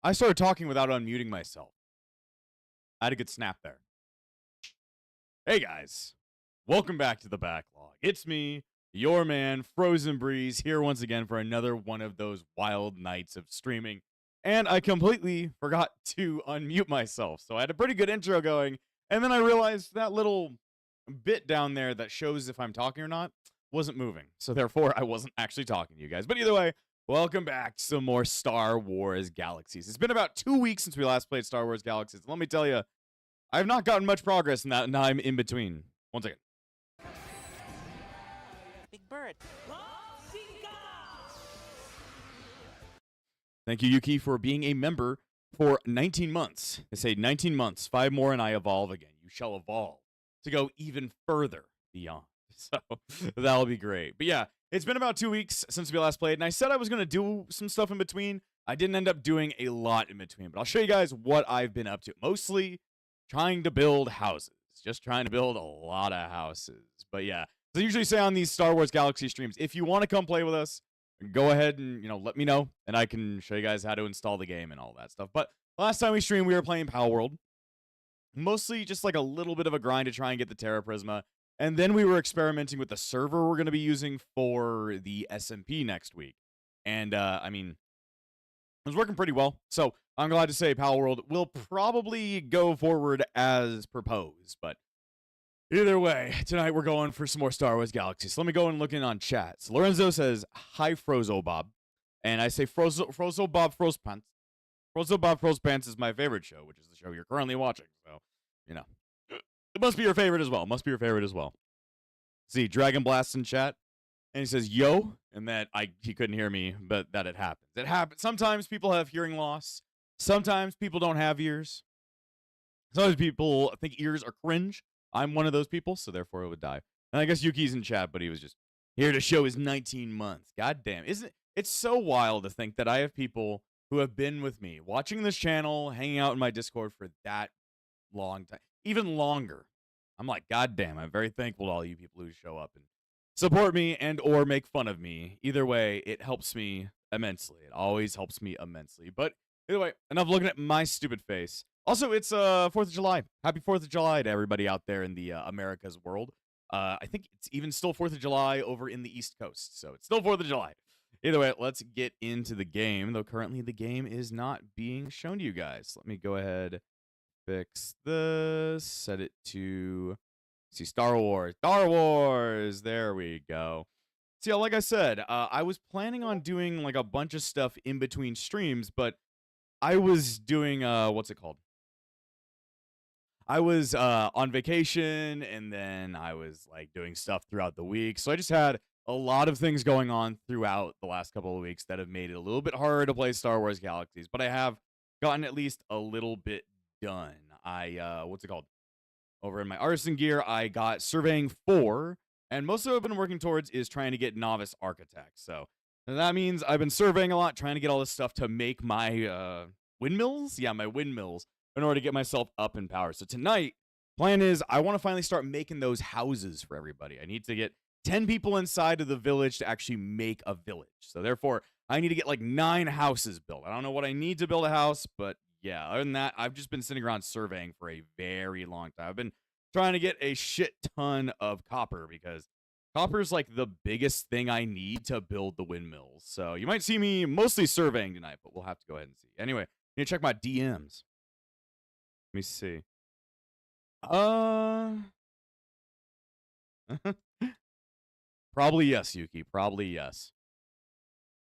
I started talking without unmuting myself. I had a good snap there. Hey guys, welcome back to the backlog. It's me, your man, Frozen Breeze, here once again for another one of those wild nights of streaming. And I completely forgot to unmute myself. So I had a pretty good intro going, And then I realized that little bit down there that shows if I'm talking or not wasn't moving. So therefore, I wasn't actually talking to you guys. But either way, welcome back to some more Star Wars Galaxies. It's been about 2 weeks since we last played Star Wars Galaxies. Let me tell you, I've not gotten much progress in that time in between. One second. Big Bird. Thank you, Yuki, for being a member for 19 months. They say 19 months, 5 more, and I evolve again. You shall evolve to go even further beyond. So that'll be great. But yeah, it's been about 2 weeks since we last played, and I said I was going to do some stuff in between. I didn't end up doing a lot in between, but I'll show you guys what I've been up to. Mostly trying to build houses. Just trying to build a lot of houses. But yeah, as I usually say on these Star Wars Galaxy streams, if you want to come play with us, go ahead and, let me know, and I can show you guys how to install the game and all that stuff. But last time we streamed, we were playing Power World. Mostly just like a little bit of a grind to try and get the Terra Prisma. And then we were experimenting with the server we're going to be using for the SMP next week. And, I mean, it was working pretty well. So I'm glad to say Power World will probably go forward as proposed. But either way, tonight we're going for some more Star Wars Galaxies. So let me go and look in on chat. So Lorenzo says, hi, Frozo Bob. And I say, Frozo Bob Froze Pants. Frozo Bob Froze Pants is my favorite show, which is the show you're currently watching. So, it must be your favorite as well. Must be your favorite as well. See, Dragon Blast in chat. And he says, yo. And that he couldn't hear me, but that it happens. It happens. Sometimes people have hearing loss. Sometimes people don't have ears. Sometimes people think ears are cringe. I'm one of those people, so therefore it would die. And I guess Yuki's in chat, but he was just here to show his 19 months. God damn. It's so wild to think that I have people who have been with me, watching this channel, hanging out in my Discord for that long time. Even longer. I'm like, God damn, I'm very thankful to all you people who show up and support me and or make fun of me. Either way, it helps me immensely. It always helps me immensely. But either way, enough looking at my stupid face. Also, it's 4th of July. Happy 4th of July to everybody out there in the America's world. I think it's even still 4th of July over in the East Coast. So it's still 4th of July. Either way, let's get into the game, though currently the game is not being shown to you guys. Let me go ahead, fix this, set it to, see, Star Wars. Star Wars! There we go. See, like I said, I was planning on doing like a bunch of stuff in between streams, but I was doing, what's it called? I was on vacation, and then I was like doing stuff throughout the week. So I just had a lot of things going on throughout the last couple of weeks that have made it a little bit harder to play Star Wars Galaxies. But I have gotten at least a little bit done. What's it called? Over in my artisan gear, I got Surveying 4. And most of what I've been working towards is trying to get Novice Architect. So that means I've been surveying a lot, trying to get all this stuff to make my windmills. Yeah, my windmills, in order to get myself up in power. So tonight, plan is I want to finally start making those houses for everybody. I need to get 10 people inside of the village to actually make a village. So therefore, I need to get like 9 houses built. I don't know what I need to build a house, but yeah, other than that, I've just been sitting around surveying for a very long time. I've been trying to get a shit ton of copper because copper's like the biggest thing I need to build the windmills. So you might see me mostly surveying tonight, but we'll have to go ahead and see. Anyway, I need to check my DMs. Let me see. Probably yes, Yuki. Probably yes.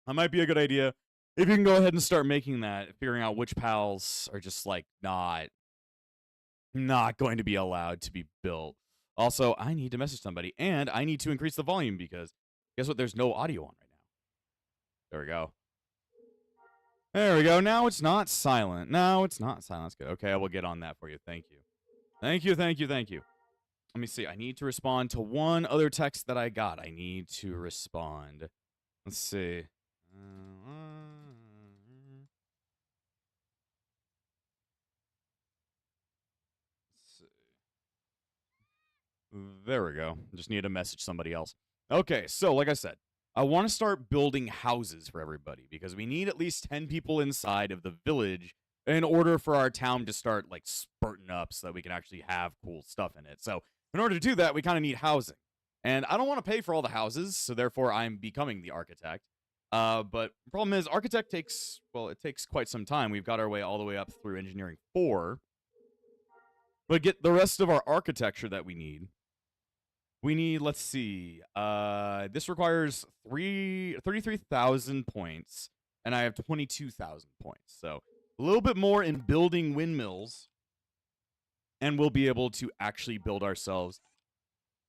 That might be a good idea. If you can go ahead and start making that, figuring out which pals are just like not going to be allowed to be built. Also, I need to message somebody, and I need to increase the volume because guess what? There's no audio on right now. There we go. There we go. Now it's not silent. No, it's not silent. That's good. Okay, I will get on that for you. Thank you. Thank you, thank you, thank you. Let me see. I need to respond to one other text that I got. I need to respond. Let's see. There we go. Just need to message somebody else. Okay, so like I said, I want to start building houses for everybody because we need at least 10 people inside of the village in order for our town to start like spurting up so that we can actually have cool stuff in it. So in order to do that, we kind of need housing. And I don't want to pay for all the houses, so therefore I'm becoming the architect. But the problem is architect takes, well, it takes quite some time. We've got our way all the way up through engineering 4 But get the rest of our architecture that we need. We need, let's see, this requires 33,000 points, and I have 22,000 points. So a little bit more in building windmills, and we'll be able to actually build ourselves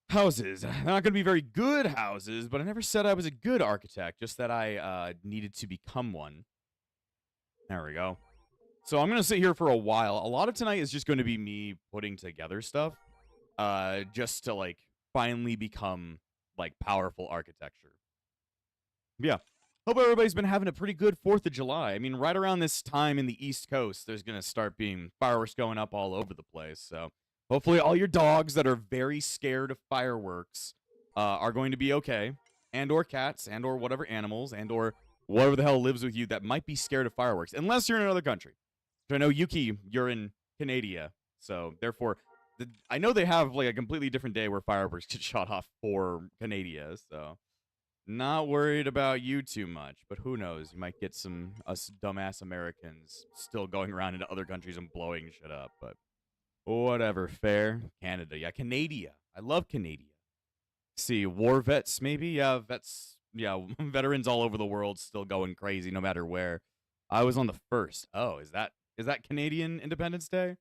houses. Not going to be very good houses, but I never said I was a good architect, just that I needed to become one. There we go. So I'm going to sit here for a while. A lot of tonight is just going to be me putting together stuff, just to, like, finally become, like, powerful architecture. Yeah. Hope everybody's been having a pretty good 4th of July. I mean, right around this time in the East Coast, there's going to start being fireworks going up all over the place. So hopefully all your dogs that are very scared of fireworks are going to be okay. And or cats, and or whatever animals, and or whatever the hell lives with you that might be scared of fireworks. Unless you're in another country. So I know, Yuki, you're in Canada. So therefore, I know they have, like, a completely different day where fireworks get shot off for Canada. So not worried about you too much. But who knows? You might get some us dumbass Americans still going around into other countries and blowing shit up. But whatever. Fair. Canada. Yeah, Canada. I love Canada. See, war vets, maybe? Yeah, vets. Yeah, veterans all over the world still going crazy no matter where. I was on the 1st. Oh, is that Canadian Independence Day?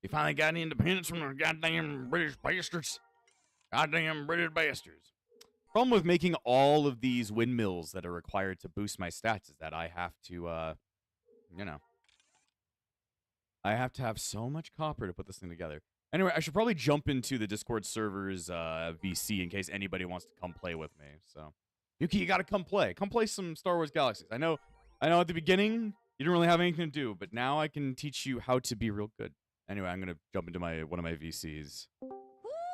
You finally got any independence from the goddamn British bastards? Goddamn British bastards. Problem with making all of these windmills that are required to boost my stats is that I have to, I have to have so much copper to put this thing together. Anyway, I should probably jump into the Discord server's VC in case anybody wants to come play with me. So, Yuki, you gotta come play. Come play some Star Wars Galaxies. I know at the beginning you didn't really have anything to do, but now I can teach you how to be real good. Anyway, I'm gonna jump into one of my VCs. Ooh,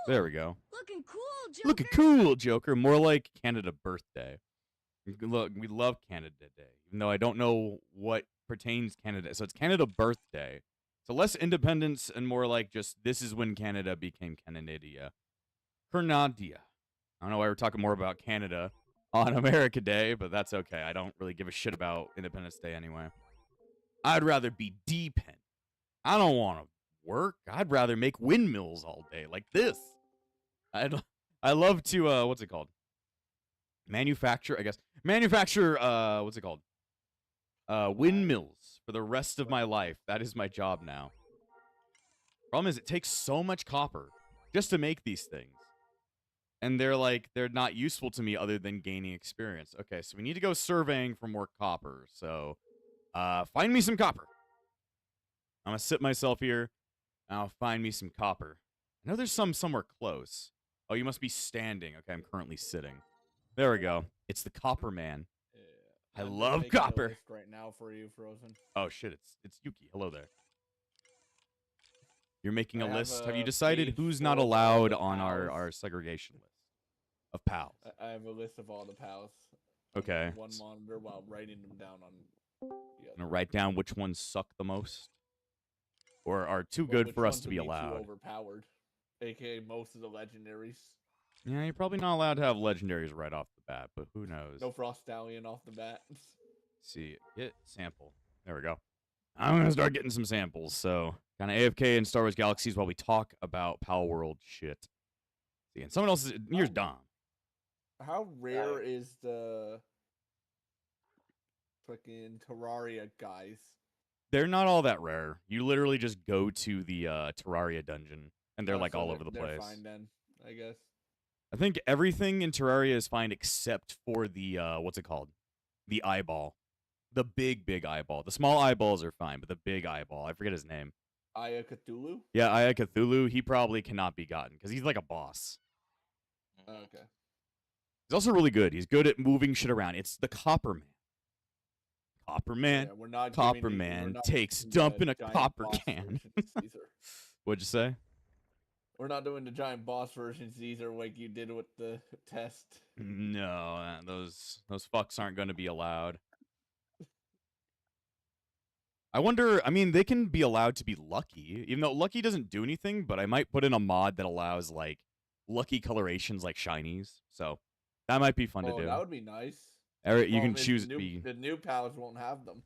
there we go. Looking cool, Joker. Looking cool, Joker. More like Canada Birthday. Look, we love Canada Day, even though I don't know what pertains Canada. So it's Canada Birthday. So less independence and more like just this is when Canada became Canada. Canada. I don't know why we're talking more about Canada on America Day, but that's okay. I don't really give a shit about Independence Day anyway. I'd rather be dependent. I don't want to work. I'd rather make windmills all day like this. I love to what's it called? Manufacture, I guess. Manufacture what's it called? Windmills for the rest of my life. That is my job now. Problem is it takes so much copper just to make these things. And they're not useful to me other than gaining experience. Okay, so we need to go surveying for more copper. So find me some copper. I'm gonna sit myself here. I'll find me some copper. I know there's some somewhere close. Oh, you must be standing. Okay, I'm currently sitting. There we go. It's the Copper Man. Yeah, I love copper. A list right now for you, Frozen. Oh shit! It's Yuki. Hello there. You're making a list. Have you decided who's not allowed on our segregation list of pals? I have a list of all the pals. Okay. One monitor while writing them down on. I'm gonna write down which ones suck the most, or are too good for us to be allowed. Too overpowered, aka most of the legendaries. Yeah, you're probably not allowed to have legendaries right off the bat, but who knows? No Frost Stallion off the bat. See, get sample. There we go. I'm gonna start getting some samples. So kind of AFK in Star Wars Galaxies while we talk about Pal World shit. See, and someone else is here's Dom. How rare is the fucking Terraria guys? They're not all that rare. You literally just go to the Terraria dungeon, and they're like so all over the place. They're fine then, I guess. I think everything in Terraria is fine except for the what's it called? The eyeball. The big eyeball. The small eyeballs are fine, but the big eyeball, I forget his name. Aya Cthulhu? Yeah, Aya Cthulhu, he probably cannot be gotten because he's like a boss. Okay. He's also really good. He's good at moving shit around. It's the Copper Man. Copper Man. Yeah, Copper Man takes dump in a copper can. What'd you say? We're not doing the giant boss versions, Caesar, like you did with the test. No, those fucks aren't going to be allowed. I wonder, I mean, they can be allowed to be lucky, even though lucky doesn't do anything, but I might put in a mod that allows, like, lucky colorations like shinies. So, that might be fun to do. That would be nice. You can choose the new pals won't have them.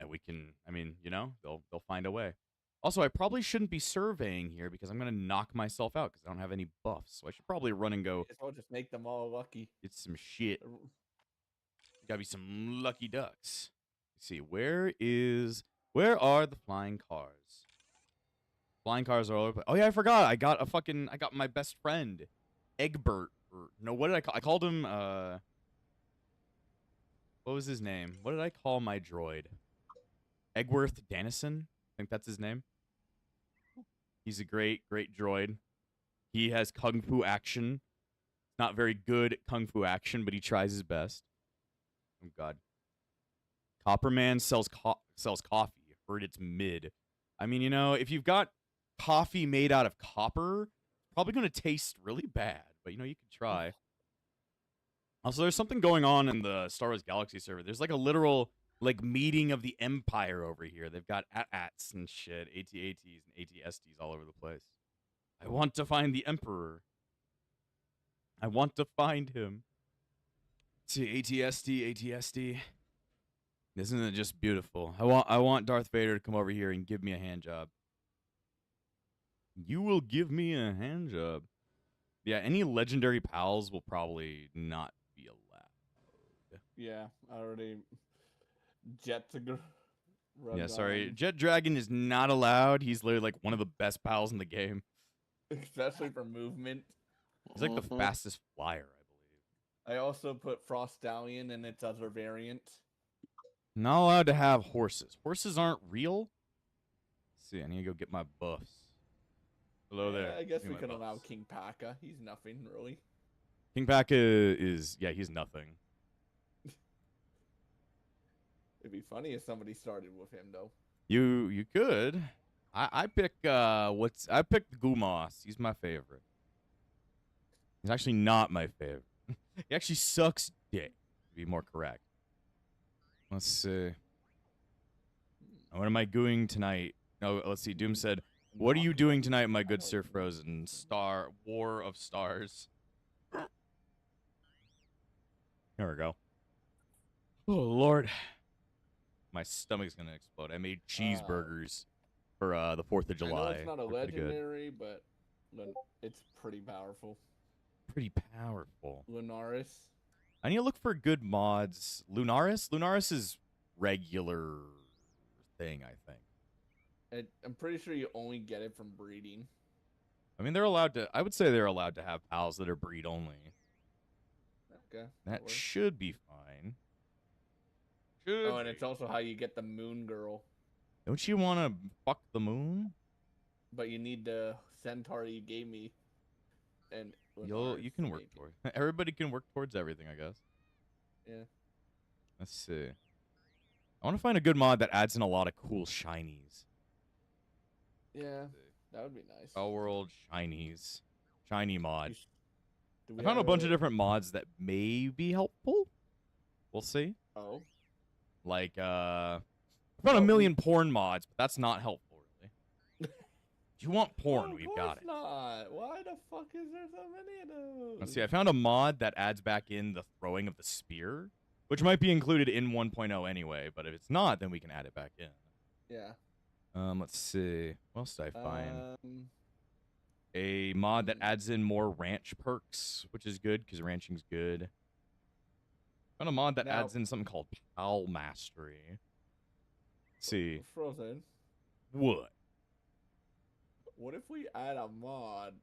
And we can, I mean, you know, they'll find a way. Also, I probably shouldn't be surveying here because I'm going to knock myself out because I don't have any buffs. So I should probably run and go I'll just make them all lucky. get some shit. Gotta be some lucky ducks. Let's see, where are the flying cars? Flying cars are all over. Oh yeah, I forgot. I got my best friend, Egbert. Or, no, what did I call? I called him. What was his name? What did I call my droid? Egworth Dannison. I think that's his name. He's a great droid. He has kung fu action. Not very good at kung fu action, but he tries his best. Oh God. Copperman sells coffee. Heard it's mid. I mean, you know, if you've got coffee made out of copper, it's probably going to taste really bad. But, you know, you could try. Also, there's something going on in the Star Wars Galaxy server. There's like a literal like meeting of the Empire over here. They've got AT-ATs and shit, AT-ATs and AT-STs all over the place. I want to find the Emperor. I want to find him. See, AT-ST, AT-ST. Isn't it just beautiful? I want Darth Vader to come over here and give me a hand job. You will give me a hand job. Yeah, any legendary pals will probably not be allowed. Yeah, I already Jet to Yeah, sorry. Jet Dragon is not allowed. He's literally like one of the best pals in the game. Especially for movement. He's like the fastest flyer, I believe. I also put Frost Stallion in its other variant. Not allowed to have horses. Horses aren't real. Let's see, I need to go get my buffs. Hello there. I guess we can allow King Paka. He's nothing, really. King Paka is, yeah, he's nothing. It'd be funny if somebody started with him, though. You could. I picked Gumas. He's my favorite. He's actually not my favorite. He actually sucks dick, to be more correct. Let's see. What am I doing tonight? No, let's see. Doom said, "What are you doing tonight, my good Sir Frozen? Star War of Stars." There we go. Oh Lord, my stomach's gonna explode. I made cheeseburgers for the 4th of July. I know it's not a legendary, but it's pretty powerful. Pretty powerful. Lunaris. I need to look for good mods. Lunaris? Lunaris is regular thing, I think. I'm pretty sure you only get it from breeding. I mean, they're allowed to... I would say they're allowed to have pals that are breed only. Okay. That should be fine. And it's also how you get the moon girl. Don't you want to fuck the moon? But you need the centaur you gave me. And you can work towards. Everybody can work towards everything, I guess. Yeah. Let's see. I want to find a good mod that adds in a lot of cool shinies. Yeah, that would be nice. All world shinies. Shiny mod. I found a bunch of different mods that may be helpful. We'll see. Oh. Like, I found a million porn mods, but that's not helpful, really. If you want porn, we've got it. Not. Why the fuck is there so many of those? Let's see. I found a mod that adds back in the throwing of the spear, which might be included in 1.0 anyway, but if it's not, then we can add it back in. Yeah. Let's see. What else did I find? A mod that adds in more ranch perks, which is good because ranching's good. Found a mod that adds in something called Pal Mastery. Let's see. Frozen. What? What if we add a mod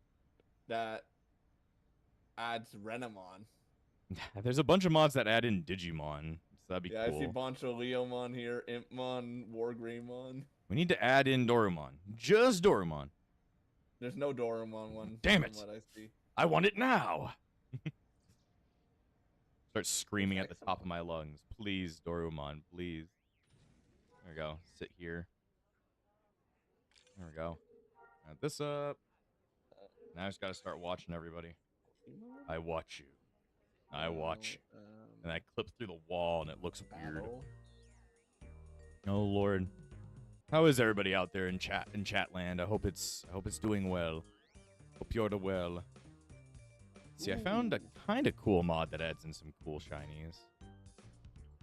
that adds Renamon? There's a bunch of mods that add in Digimon, so that'd be cool. Yeah, I see Boncho Leomon here, Impmon, Wargreymon. We need to add in Dorumon. Just Dorumon. There's no Dorumon one. Damn it. What I see. I want it now. Start screaming at the top of my lungs. Please, Dorumon, please. There we go. Sit here. There we go. Add this up. Now I just got to start watching everybody. I watch you. I watch. And I clip through the wall and it looks weird. Oh Lord. How is everybody out there in chatland? I hope it's doing well. Hope you're doing well. See, I found a kind of cool mod that adds in some cool shinies.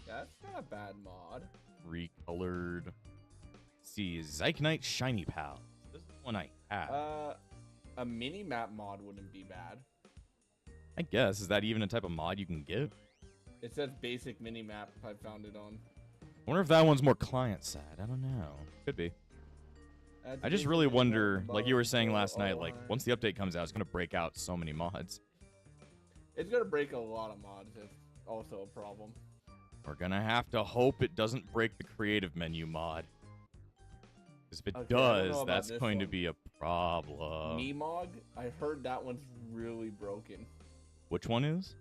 That's not a bad mod. Recolored. Let's see, Zykenite Shiny Pal. This is one I have. A mini map mod wouldn't be bad. I guess. Is that even a type of mod you can get? It says basic mini map. I found it on. I wonder if that one's more client side. I don't know. Could be. I just really wonder, like you were saying last night, like once the update comes out, it's gonna break out so many mods. It's gonna break a lot of mods. It's also a problem. We're gonna have to hope it doesn't break the creative menu mod. Because if it does, that's going to be a problem. Memog? I heard that one's really broken. Which one is?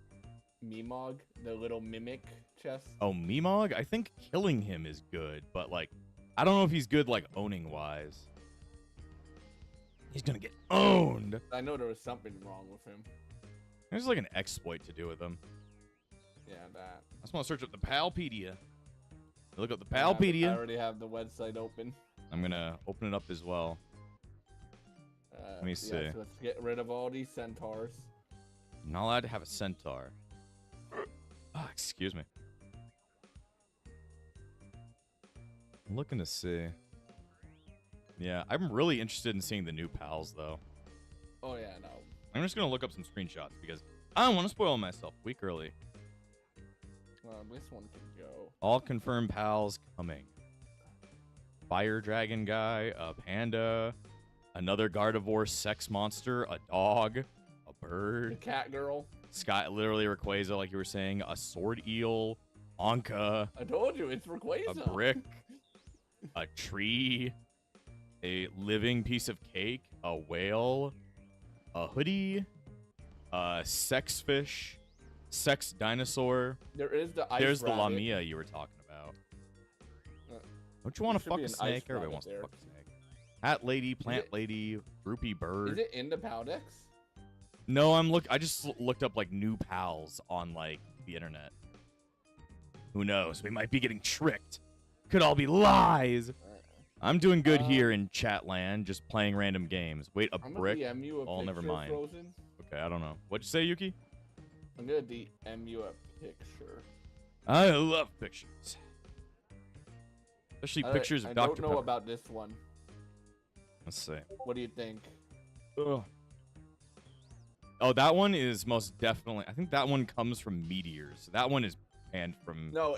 Memog, the little mimic chest. Oh, Memog? I think killing him is good, but like, I don't know if he's good like owning wise. He's gonna get owned. I know there was something wrong with him. There's like an exploit to do with him. Yeah, that. I just want to search up the Palpedia. Look up the Palpedia. I already have the website open. I'm gonna open it up as well. Let me see. So let's get rid of all these centaurs. I'm not allowed to have a centaur. Oh, excuse me. I'm looking to see. Yeah, I'm really interested in seeing the new pals, though. Oh, yeah, no. I'm just going to look up some screenshots because I don't want to spoil myself. Week early. This one can go. All confirmed pals coming. Fire dragon guy, a panda, another Gardevoir sex monster, a dog, a bird. The cat girl. Sky, literally Rayquaza, like you were saying, a sword eel, Anka. I told you, it's Rayquaza. A brick, a tree, a living piece of cake, a whale, a hoodie, a sex fish, sex dinosaur. There is the ice There's rabbit. the Lamia you were talking about. Don't you want to fuck a snake? Everybody wants to fuck a snake. Hat lady, plant lady, groupie bird. Is it in the Paldex? No, I just looked up like new pals on like the internet. Who knows? We might be getting tricked. Could all be lies. I'm doing good here in chat land, just playing random games. Wait, a brick? Oh, never mind. Frozen. Okay, I don't know. What'd you say, Yuki? I'm gonna DM you a picture. I love pictures. Especially pictures of Dr. I don't know Pepper. about this one. Let's see. What do you think? Ugh. Oh, that one is most definitely. I think that one comes from meteors. That one is banned from. No,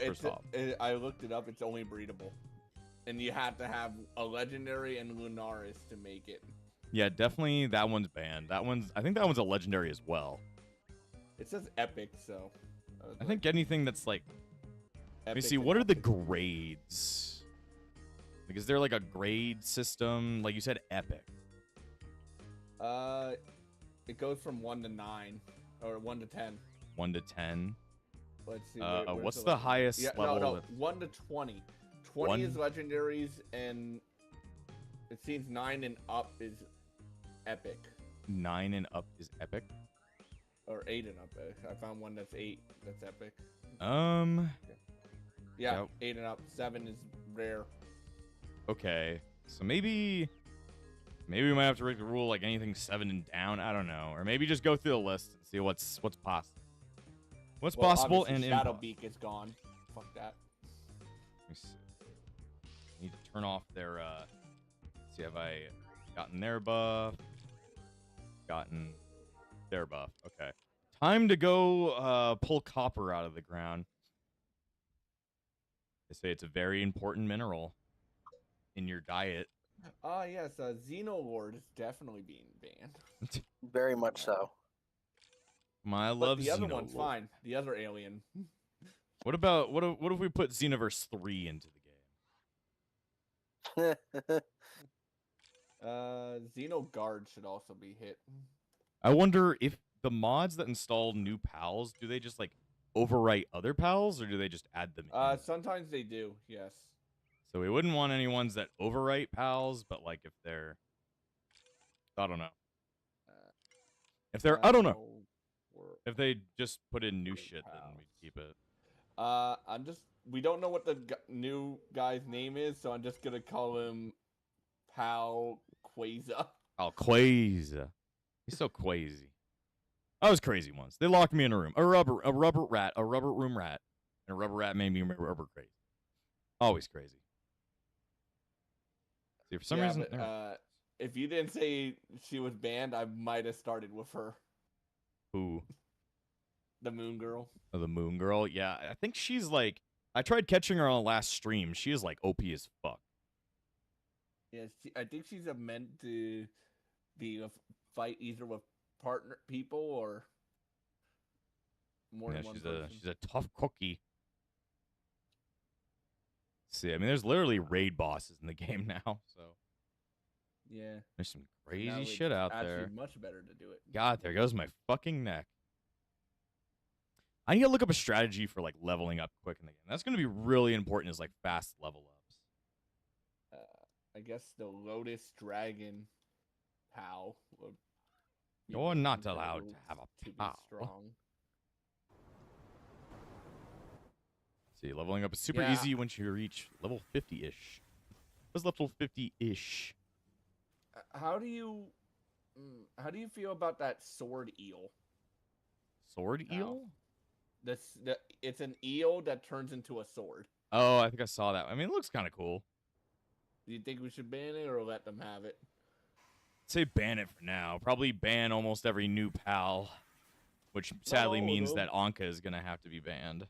I looked it up. It's only breedable, and you have to have a legendary and Lunaris to make it. Yeah, definitely that one's banned. I think that one's a legendary as well. It says epic, so. I think anything that's like. Let me see. What are the grades? Like, is there like a grade system? Like you said, epic. It goes from 1 to 9, or 1 to 10. 1 to 10. Let's see. What's the highest level? No, 1 to 20. 20 is legendaries, and it seems 9 and up is epic. 9 and up is epic. Or 8 and up. I found one that's 8. That's epic. Yeah, Yep. 8 and up. 7 is rare. Okay, so maybe we might have to break the rule like anything 7 and down. I don't know, or maybe just go through the list and see what's possible. What's possible and Shadow impossible. Beak is gone. Fuck that. Let me see. Need to turn off their. See, have I gotten their buff? Gotten their buff. Okay. Time to go pull copper out of the ground. They say it's a very important mineral in your diet. Yes, Xenolord is definitely being banned. Very much so. I But love the other Xenolord. one's fine. The other alien. What about what if we put Xenoverse 3 into the game? Xenoguard should also be hit. I wonder if the mods that install new pals, do they just like overwrite other pals or do they just add them in? Sometimes they do, yes. So we wouldn't want any ones that overwrite pals, but like if they're, I don't know. If they're, I don't know. If they just put in new shit, then we keep it. We don't know what the new guy's name is, so I'm just gonna call him Pal Quaza. Oh, Quaza. He's so crazy. I was crazy once. They locked me in a room. A rubber room rat. And a rubber rat made me rubber crazy. Always crazy. See, for some reason, but, if you didn't say she was banned, I might have started with her. who? The Moon Girl. Oh, the Moon Girl? Yeah, I think she's like... I tried catching her on the last stream. She is like OP as fuck. Yeah, I think she's meant to be a fight either with partner people or more than one person. She's a tough cookie. See, I mean, there's literally raid bosses in the game now, so... Yeah. There's some crazy shit out there. Much better to do it. God, there goes my fucking neck. I need to look up a strategy for like leveling up quick in the game. That's going to be really important as like fast level ups. I guess the Lotus Dragon POW. You're not allowed to have a POW. Strong. See, leveling up is super easy once you reach level 50-ish. What's level 50-ish? How do you feel about that sword eel? Sword eel? It's an eel that turns into a sword. Oh, I think I saw that. I mean, it looks kind of cool. Do you think we should ban it or let them have it? I'd say ban it for now. Probably ban almost every new PAL, which sadly means that Anka is going to have to be banned.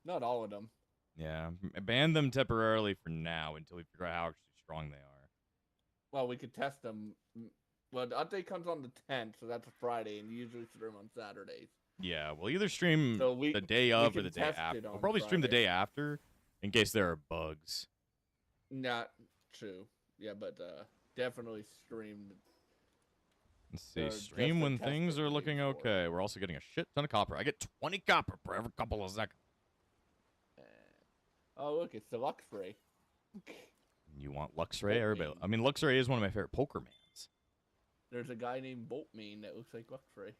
Not all of them. Yeah, ban them temporarily for now until we figure out how actually strong they are. Well, we could test them. Well, the update comes on the 10th, so that's a Friday, and you usually stream on Saturdays. Yeah, we'll either stream the day of or the day after. We'll probably stream the day after in case there are bugs. Not true. Yeah, but definitely stream. Let's see. Stream when things are looking okay. We're also getting a shit ton of copper. I get 20 copper per every couple of seconds. Oh, look, it's the Luxray. You want Luxray? I mean, Luxray is one of my favorite Pokémons. There's a guy named Boltmane that looks like Luxray.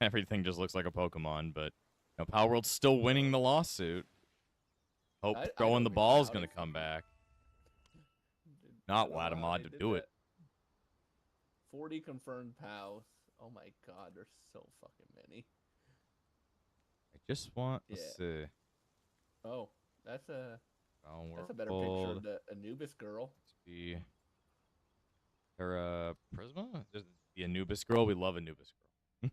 Everything just looks like a Pokemon, but you know, Power World's still winning the lawsuit. Hope Throwing the Ball's going to come back. Not Watamod to do it. 40 confirmed POWs. Oh my god, there's so fucking many. I just want to see. Oh, that's a better picture of the Anubis girl. The Terra Prisma? The Anubis girl? We love Anubis girl.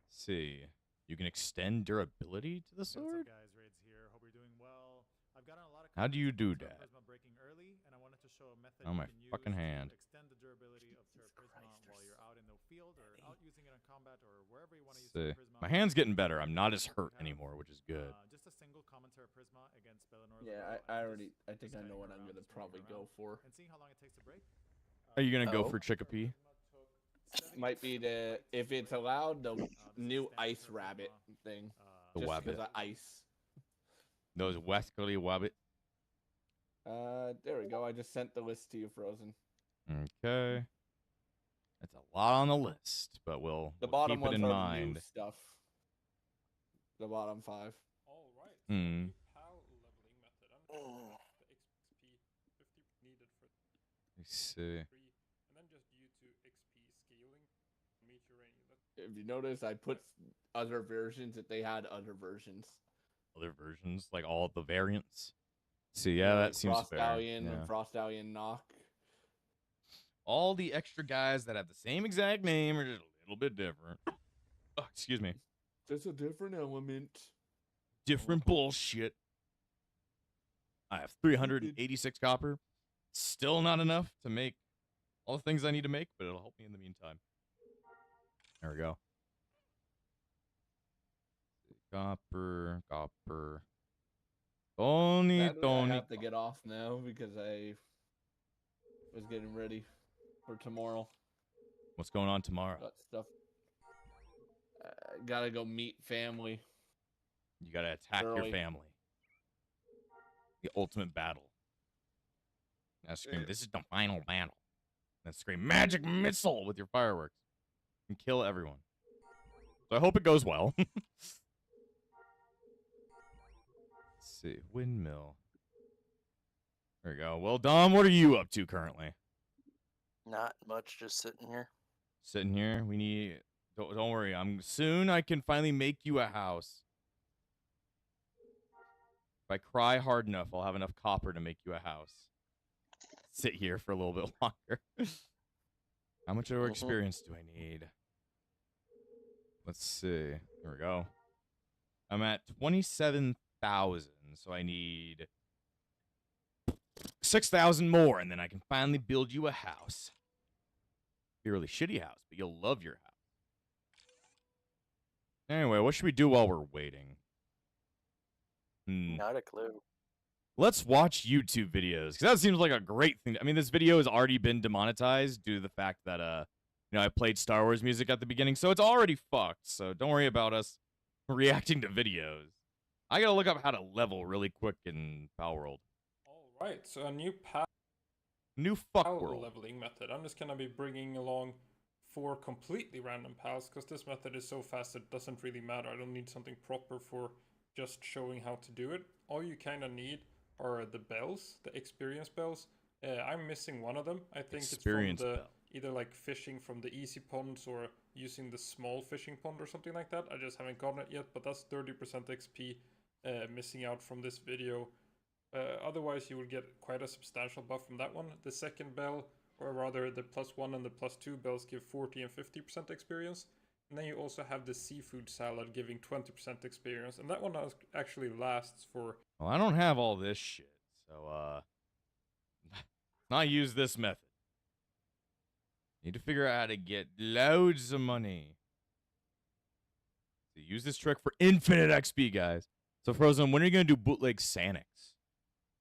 See. You can extend durability to the sword? What's up, guys? Raids here. Hope you're doing well. I've gotten a lot of How do you do that? Prisma breaking early, and I wanted to show a method Oh, my fucking hand. to extend the durability of Terra Prisma while you're out in the field or out using it in combat or wherever you want to use Terra Prisma. My hand's getting better. I'm not as hurt anymore, which is good. Just a single common Terra Prisma against Bellinor. Yeah, I think I know what I'm gonna probably go for. And seeing how long it takes to break. Are you gonna go for Chicopee? Might be if it's allowed, the new Ice Rabbit thing. The Wabbit. Of ice. Those Westerly Wabbit. There we go. I just sent the list to you, Frozen. Okay. That's a lot on the list, but we'll keep it in mind. New stuff. The bottom 5. All right. Hmm. PAL leveling method. I'm going the XP 50 needed for Let's see. 3, and then just due to XP scaling, meet your range. If you notice, I put other versions if they had other versions. Other versions, like all the variants. See, yeah, that seems fair. Frostallion and Frostallion Knock. All the extra guys that have the same exact name are just a little bit different. Oh, excuse me. Just a different element. Different bullshit. I have 386 copper. Still not enough to make all the things I need to make, but it'll help me in the meantime. There we go. Copper. Tony. I have to get off now because I was getting ready for tomorrow. What's going on tomorrow? Got stuff. Gotta go meet family. You gotta attack your family. The ultimate battle. Now scream, this is the final battle. Then scream, magic missile with your fireworks. And kill everyone. So I hope it goes well. Let's see. Windmill. There we go. Well, Dom, what are you up to currently? Not much, just sitting here. Sitting here. We need... Don't worry. Soon I can finally make you a house. If I cry hard enough, I'll have enough copper to make you a house. Sit here for a little bit longer. How much more experience do I need? Let's see. Here we go. I'm at 27,000, so I need 6,000 more, and then I can finally build you a house. Be a really shitty house, but you'll love your house. Anyway, what should we do while we're waiting? Not a clue. Let's watch YouTube videos, because that seems like a great thing. I mean, this video has already been demonetized due to the fact that, you know, I played Star Wars music at the beginning, so it's already fucked. So don't worry about us reacting to videos. I gotta look up how to level really quick in Pal World. Alright, so a new PAL New fuck world. leveling method. I'm just gonna be bringing along 4 completely random pals, because this method is so fast it doesn't really matter. I don't need something proper for just showing how to do it. All you kind of need are the bells, the experience bells. I'm missing one of them. I think Experience it's from the bell. either like fishing from the easy ponds or using the small fishing pond or something like that. I just haven't gotten it yet, but that's 30% XP missing out from this video. Otherwise, you will get quite a substantial buff from that one. The second bell, or rather the +1 and the +2 bells, give 40 and 50% experience. And then you also have the seafood salad giving 20% experience. And that one actually lasts for... Well, I don't have all this shit, so, not use this method. Need to figure out how to get loads of money. So use this trick for infinite XP, guys. So, Frozen, when are you going to do bootleg Sanix?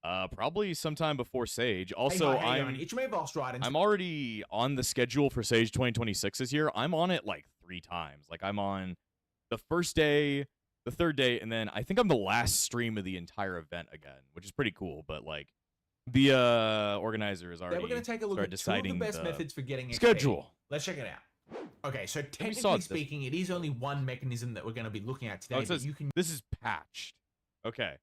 Probably sometime before Sage. Also, I'm already on the schedule for Sage 2026 this year. I'm on it like 3 times. Like, I'm on the first day, the third day, and then I think I'm the last stream of the entire event again, which is pretty cool. But like, the organizer is already we're going to take a look at two of the best methods for getting XP. Schedule. Let's check it out. Okay, so technically speaking, it is only one mechanism that we're going to be looking at today. Oh, it says, but you can... This is patched. Okay.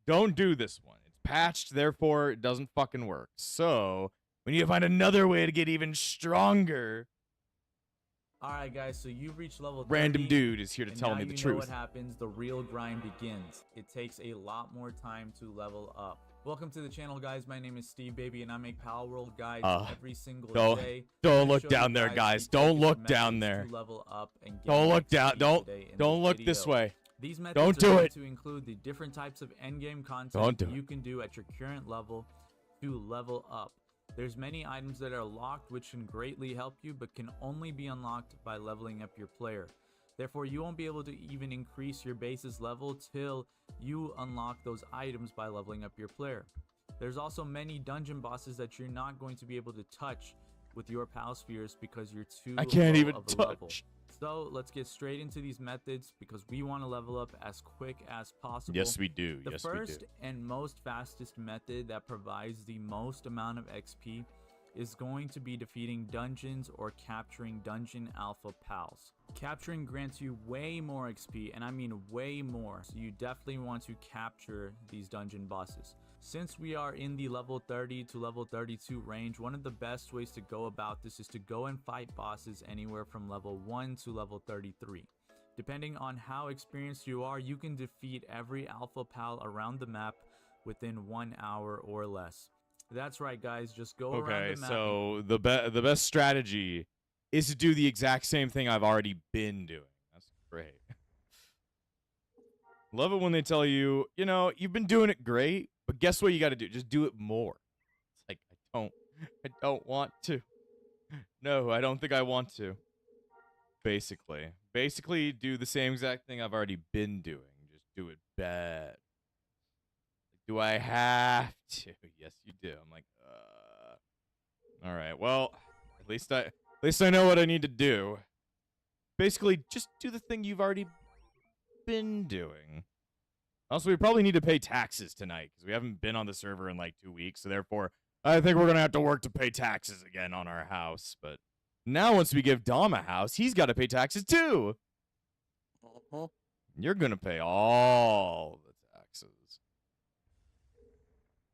Don't do this one. It's patched, therefore it doesn't fucking work. So, we need to find another way to get even stronger. Alright guys, so you've reached level 30. Random dude is here to tell me the Now truth. what happens, the real grind begins. It takes a lot more time to level up. Welcome to the channel, guys. My name is Steve Baby, and I make Pal World guides every single day. Don't look down there, guys. Don't look down there. Level up and don't look down. Don't look this way. These methods don't do it. To include the different types of endgame content you can do at your current level to level up. There's many items that are locked which can greatly help you, but can only be unlocked by leveling up your player. Therefore, you won't be able to even increase your base's level till you unlock those items by leveling up your player. There's also many dungeon bosses that you're not going to be able to touch with your pal spheres because you're too I can't low even of a touch. level. So let's get straight into these methods because we want to level up as quick as possible. Yes, we do. The first and most fastest method that provides the most amount of XP is going to be defeating dungeons or capturing dungeon alpha pals. Capturing grants you way more XP, and I mean way more, so you definitely want to capture these dungeon bosses. Since we are in the level 30 to level 32 range, one of the best ways to go about this is to go and fight bosses anywhere from level 1 to level 33. Depending on how experienced you are, you can defeat every alpha pal around the map within 1 hour or less. That's right, guys, just go around the map. So the best strategy is to do the exact same thing I've already been doing. That's great. Love it when they tell you, you know, you've been doing it great, but guess what you got to do? Just do it more. It's like, I don't want to. No, I don't think I want to. Basically do the same exact thing I've already been doing. Just do it bad. Do I have to? Yes, you do. I'm like, all right. Well, at least I know what I need to do. Basically, just do the thing you've already been doing. Also, we probably need to pay taxes tonight because we haven't been on the server in like 2 weeks. So therefore, I think we're gonna have to work to pay taxes again on our house. But now, once we give Dom a house, he's got to pay taxes too. You're gonna pay all the taxes.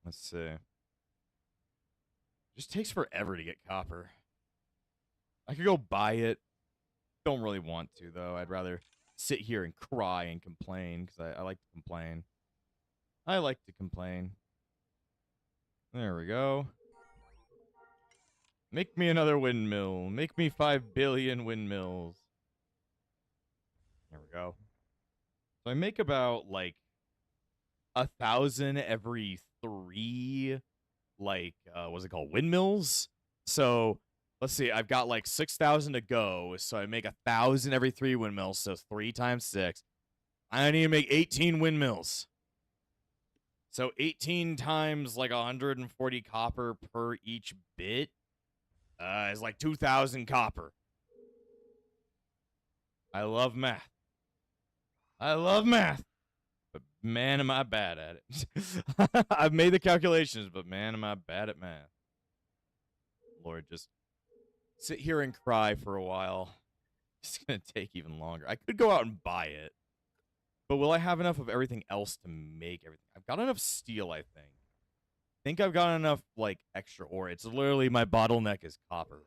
Let's see. Just takes forever to get copper. I could go buy it. Don't really want to, though. I'd rather sit here and cry and complain, because I like to complain. I like to complain. There we go. Make me another windmill. Make me 5 billion windmills. There we go. So I make about, like, 1,000 every 3, like, what's it called? Windmills? So, let's see. I've got, like, 6,000 to go. So I make 1,000 every 3 windmills. So 3 times 6. I need to make 18 windmills. So 18 times, like, 140 copper per each bit is like 2,000 copper. I love math. I love math. But man, am I bad at it. I've made the calculations, but man, am I bad at math. Lord, just sit here and cry for a while. It's going to take even longer. I could go out and buy it. But will I have enough of everything else to make everything? I've got enough steel, I think. I think I've got enough, like, extra ore. It's literally my bottleneck is copper.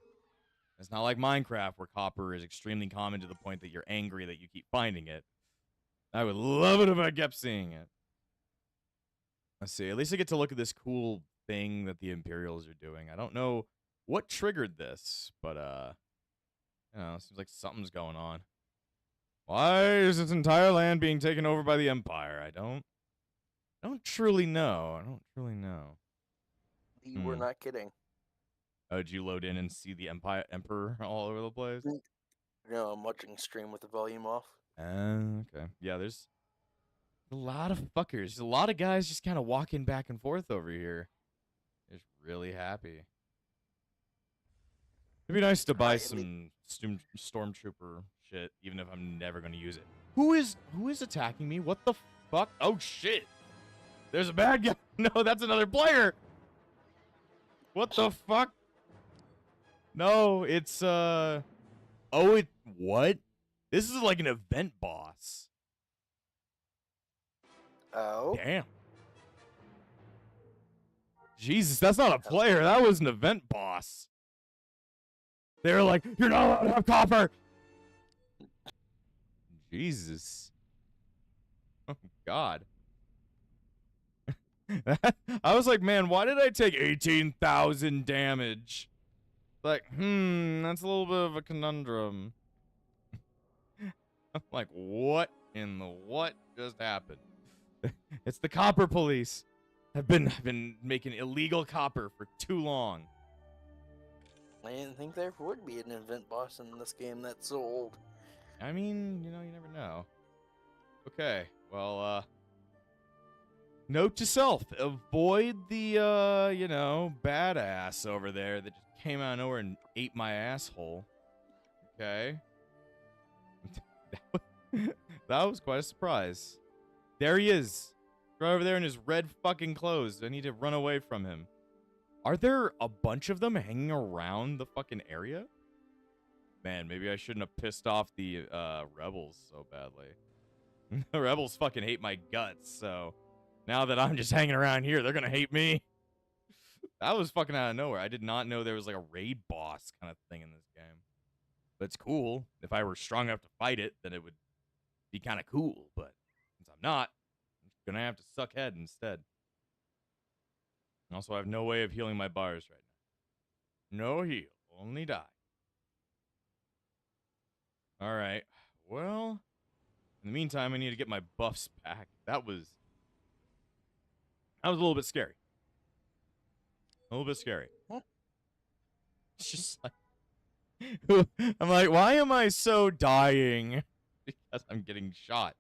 It's not like Minecraft where copper is extremely common to the point that you're angry that you keep finding it. I would love it if I kept seeing it. Let's see. At least I get to look at this cool thing that the Imperials are doing. I don't know what triggered this, but, you know, it seems like something's going on. Why is this entire land being taken over by the Empire? I don't truly know. I don't truly know. You were not kidding. Oh, did you load in and see the Emperor all over the place? No, I'm watching stream with the volume off. Okay. Yeah, there's a lot of fuckers. There's a lot of guys just kind of walking back and forth over here. Just really happy. It'd be nice to buy some stormtrooper shit, even if I'm never going to use it. Who is attacking me? What the fuck? Oh, shit. There's a bad guy. No, that's another player. What the fuck? No, it's, oh, what? This is like an event boss. Oh? Damn. Jesus, that's not a player. That was an event boss. They were like, you're not allowed to have copper. Jesus. Oh, God. I was like, man, why did I take 18,000 damage? Like, that's a little bit of a conundrum. I'm like, what in the what just happened? It's the copper police. I've been making illegal copper for too long. I didn't think there would be an event boss in this game that's so old. I mean, you know, you never know. Okay, well, note to self, avoid the, you know, badass over there that just came out of nowhere and ate my asshole. Okay. That was quite a surprise. There he is. Right over there in his red fucking clothes. I need to run away from him. Are there a bunch of them hanging around the fucking area? Man, maybe I shouldn't have pissed off the rebels so badly. The rebels fucking hate my guts, so now that I'm just hanging around here, they're gonna hate me. That was fucking out of nowhere. I did not know there was like a raid boss kind of thing in this game. But it's cool. If I were strong enough to fight it, then it would be kind of cool. But since I'm not, I'm just gonna have to suck head instead. And also, I have no way of healing my bars right now. No heal, only die. All right. Well, in the meantime, I need to get my buffs back. That was a little bit scary. A little bit scary. Huh? It's just like, I'm like, why am I so dying? Because I'm getting shot.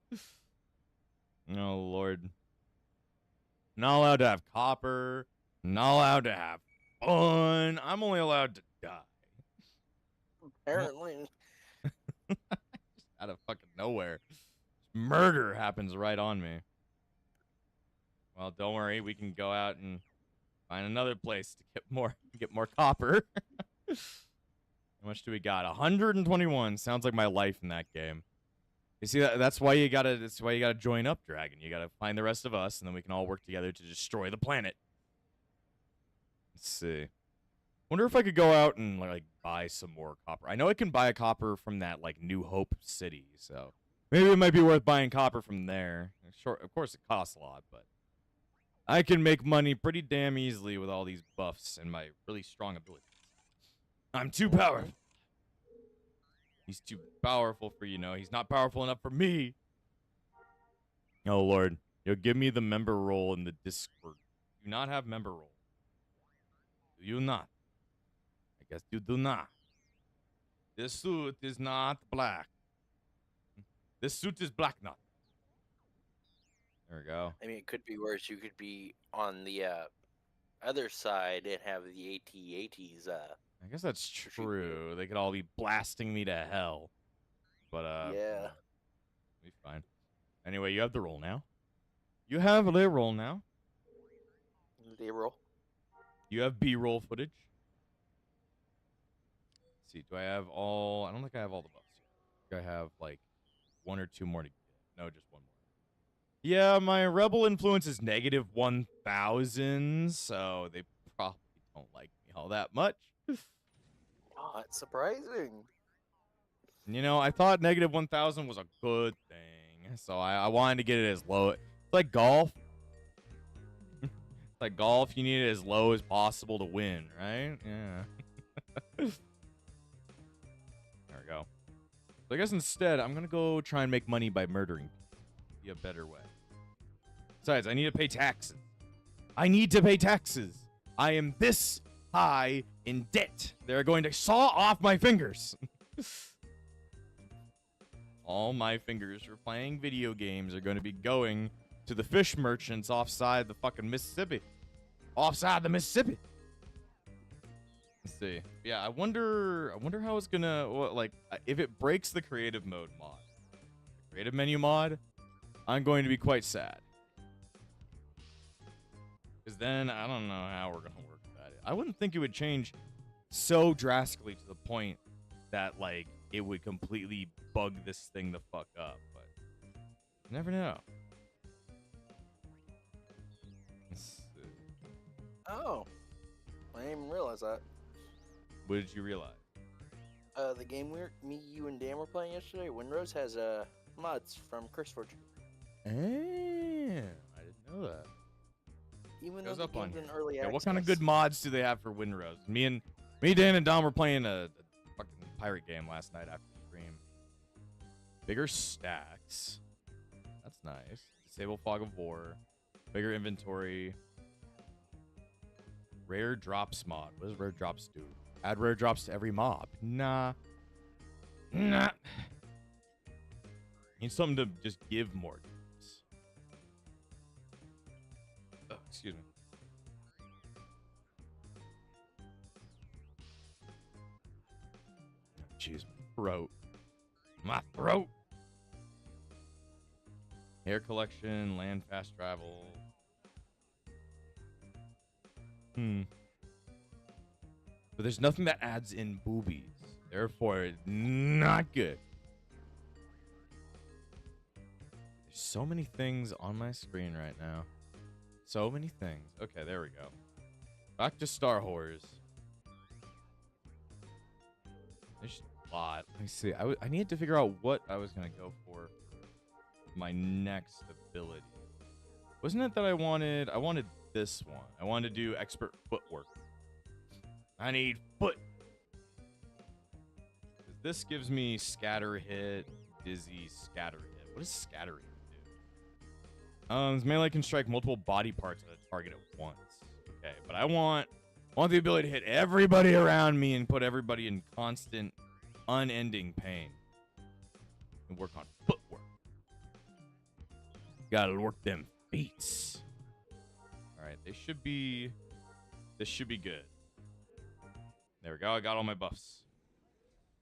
Oh, Lord. Not allowed to have copper. Not allowed to have fun. I'm only allowed to die. Apparently. Just out of fucking nowhere. Murder happens right on me. Well, don't worry. We can go out and find another place to get more copper. How much do we got? 121. Sounds like my life in that game. You see, that's why you gotta join up, Dragon. You gotta find the rest of us, and then we can all work together to destroy the planet. Let's see. Wonder if I could go out and like buy some more copper. I know I can buy a copper from that like New Hope city, so maybe it might be worth buying copper from there. Sure, of course it costs a lot, but I can make money pretty damn easily with all these buffs and my really strong abilities. I'm too powerful. He's too powerful for you know. He's not powerful enough for me. Oh, Lord. You'll give me the member role in the Discord. Do not have member role. Do you not? I guess you do not. This suit is not black. This suit is black nut. There we go. I mean, it could be worse. You could be on the other side and have the AT-ATs. I guess that's true. They could all be blasting me to hell. But, Yeah. be fine. Anyway, you have the role now. You have the role now. They roll. You have B-roll footage. Let's see, do I have all... I don't think I have all the buffs here. I think I have, like, 1 or 2 more to get. No, just 1 more. Yeah, my rebel influence is negative 1,000, so they probably don't like me all that much. Not surprising. You know, I thought negative 1,000 was a good thing, so I wanted to get it as low. It's like golf. It's like golf, you need it as low as possible to win, right? Yeah. There we go. So I guess instead, I'm going to go try and make money by murdering. Be a better way. Besides, I need to pay taxes. I need to pay taxes. I am this high in debt. They're going to saw off my fingers. All my fingers for playing video games are going to be going to the fish merchants offside the fucking Mississippi. Offside the Mississippi. Let's see. Yeah, I wonder how it's gonna, like, if it breaks the creative mode mod. The creative menu mod, I'm going to be quite sad. Because then I don't know how we're going to work that. I wouldn't think it would change so drastically to the point that, like, it would completely bug this thing the fuck up. But you never know. Oh. I didn't even realize that. What did you realize? The game me, you, and Dan were playing yesterday, Windrose, has mods from CurseForge. Damn, I didn't know that. Even Goes though up the on game's you. in early Yeah, access. what kind of good mods do they have for Windrose? Me, Dan, and Dom were playing a fucking pirate game last night after the stream. Bigger stacks. That's nice. Disable fog of war. Bigger inventory. Rare drops mod. What does rare drops do? Add rare drops to every mob. Nah. Nah. Need something to just give more drops. Oh, excuse me. Jeez, my throat. My throat. Hair collection, land fast travel. But there's nothing that adds in boobies. Therefore, it's not good. There's so many things on my screen right now. So many things. Okay, there we go. Back to Star Wars. There's a lot. Let me see. I needed to figure out what I was going to go for my next ability. Wasn't it that I wanted this one. I wanted to do expert footwork. I need foot. This gives me scatter hit, dizzy, scatter hit. What does scatter hit do? This melee can strike multiple body parts at a target at once. Okay, but I want the ability to hit everybody around me and put everybody in constant, unending pain. And work on footwork. Gotta work them feet. Alright, this should be good. There we go, I got all my buffs.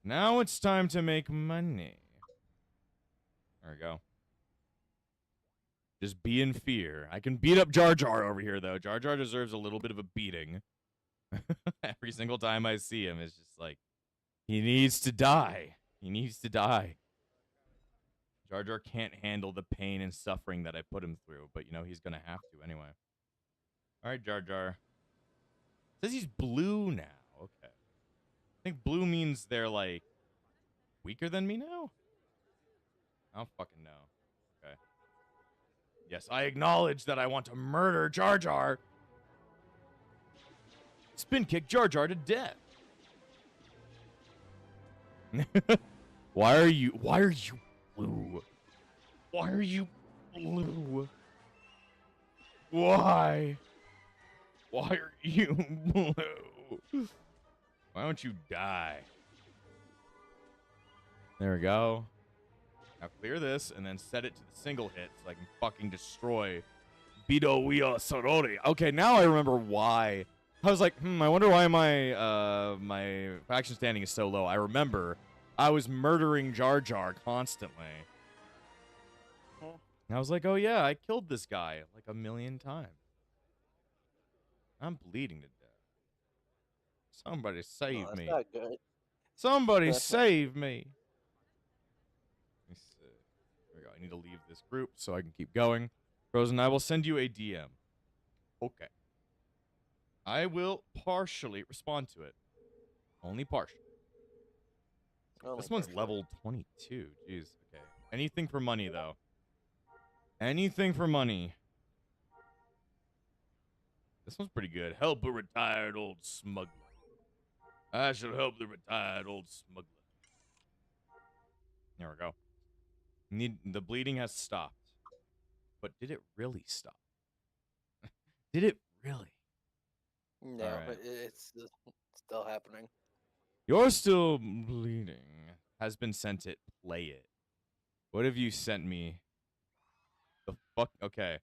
Now it's time to make money. There we go. Just be in fear. I can beat up Jar Jar over here, though. Jar Jar deserves a little bit of a beating. Every single time I see him, it's just like, he needs to die. He needs to die. Jar Jar can't handle the pain and suffering that I put him through, but, you know, he's going to have to anyway. All right, Jar Jar. It says he's blue now. Okay. I think blue means they're, like, weaker than me now? I don't fucking know. Okay. Yes, I acknowledge that I want to murder Jar Jar. Spin kick Jar Jar to death. Why are you blue? Why are you blue? Why? Why are you blue? Why don't you die? There we go. Now clear this and then set it to the single hit so I can fucking destroy Bido Wia Sorori. Okay, now I remember why. I was like, I wonder why my faction standing is so low. I remember I was murdering Jar Jar constantly. And I was like, oh yeah, I killed this guy like 1,000,000 times. I'm bleeding to death. Somebody save me. Not good. Somebody save me. Let me see. There we go. I need to leave this group so I can keep going. Frozen, I will send you a DM. Okay. I will partially respond to it. Only partial. This one's level 22. Jeez. Okay. Anything for money, though. Anything for money. This one's pretty good. Help a retired old smuggler. I shall help the retired old smuggler. There we go. The bleeding has stopped. But did it really stop? Did it really? No, right. but it's still happening. You're still bleeding. Has been sent it. Play it. What have you sent me? The fuck? Okay.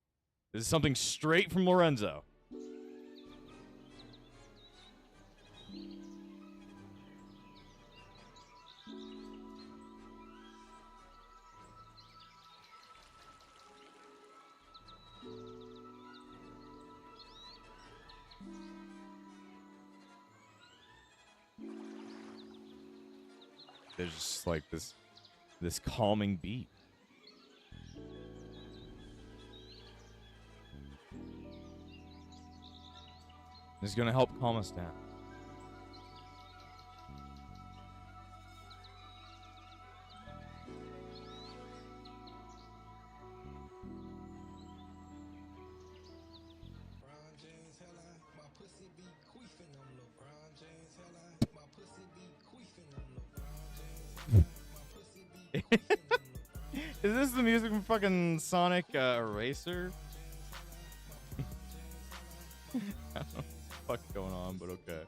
This is something straight from Lorenzo. There's just like this calming beat. It's gonna help calm us down. Is this the music from fucking Sonic Eraser? I don't know what the fuck's going on, but okay.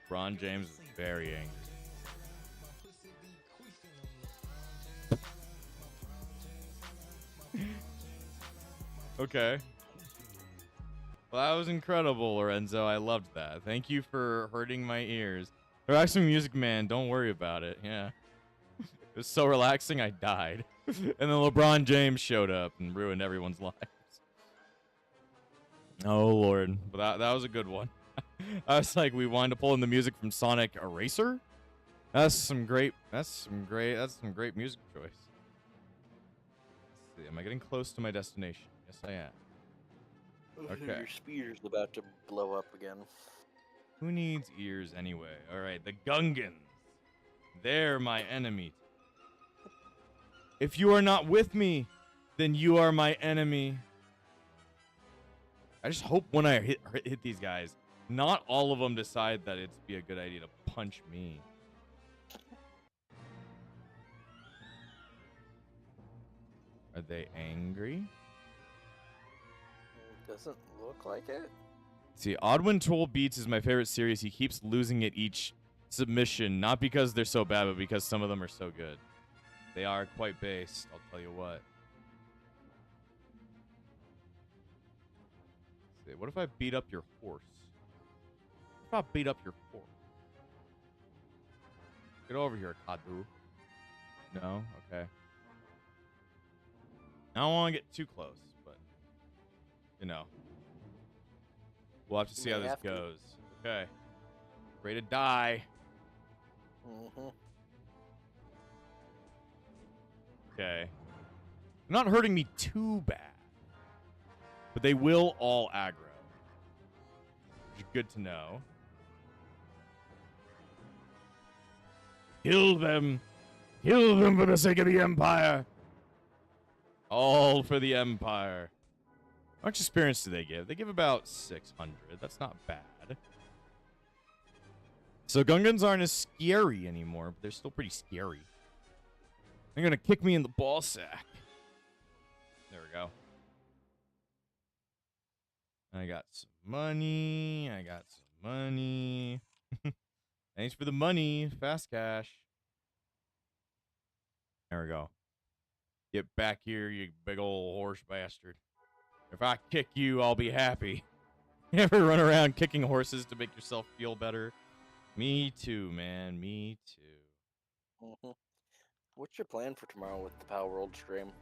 Ron James is very angry. Okay. Well, that was incredible, Lorenzo. I loved that. Thank you for hurting my ears. Relaxing music, man. Don't worry about it. Yeah. It was so relaxing, I died. And then LeBron James showed up and ruined everyone's lives. Oh, Lord. But that was a good one. I was like, we wanted to pull in the music from Sonic Eraser? That's some great music choice. Let's see, am I getting close to my destination? Yes, I am. Okay. Your speeder's about to blow up again. Who needs ears anyway? Alright, the Gungans. They're my enemy. If you are not with me, then you are my enemy. I just hope when I hit these guys, not all of them decide that it'd be a good idea to punch me. Are they angry? Doesn't look like it. See, Oddwin Troll Beats is my favorite series. He keeps losing at each submission, not because they're so bad, but because some of them are so good. They are quite based, I'll tell you what. Let's see, what if I beat up your horse? What if I beat up your horse? Get over here, Kadu. No? Okay. I don't want to get too close, but, you know. We'll have to see how this goes. Okay. Ready to die. Mm-hmm. Okay. Not hurting me too bad. But they will all aggro. Which is good to know. Kill them. Kill them for the sake of the Empire. All for the Empire. How much experience do they give? They give about 600. That's not bad. So Gungans aren't as scary anymore, but they're still pretty scary. They're gonna kick me in the ball sack. There we go. I got some money. Thanks for the money. Fast cash. There we go. Get back here, you big old horse bastard. If I kick you, I'll be happy. You ever run around kicking horses to make yourself feel better? Me too, man. Me too. Mm-hmm. What's your plan for tomorrow with the Power World stream?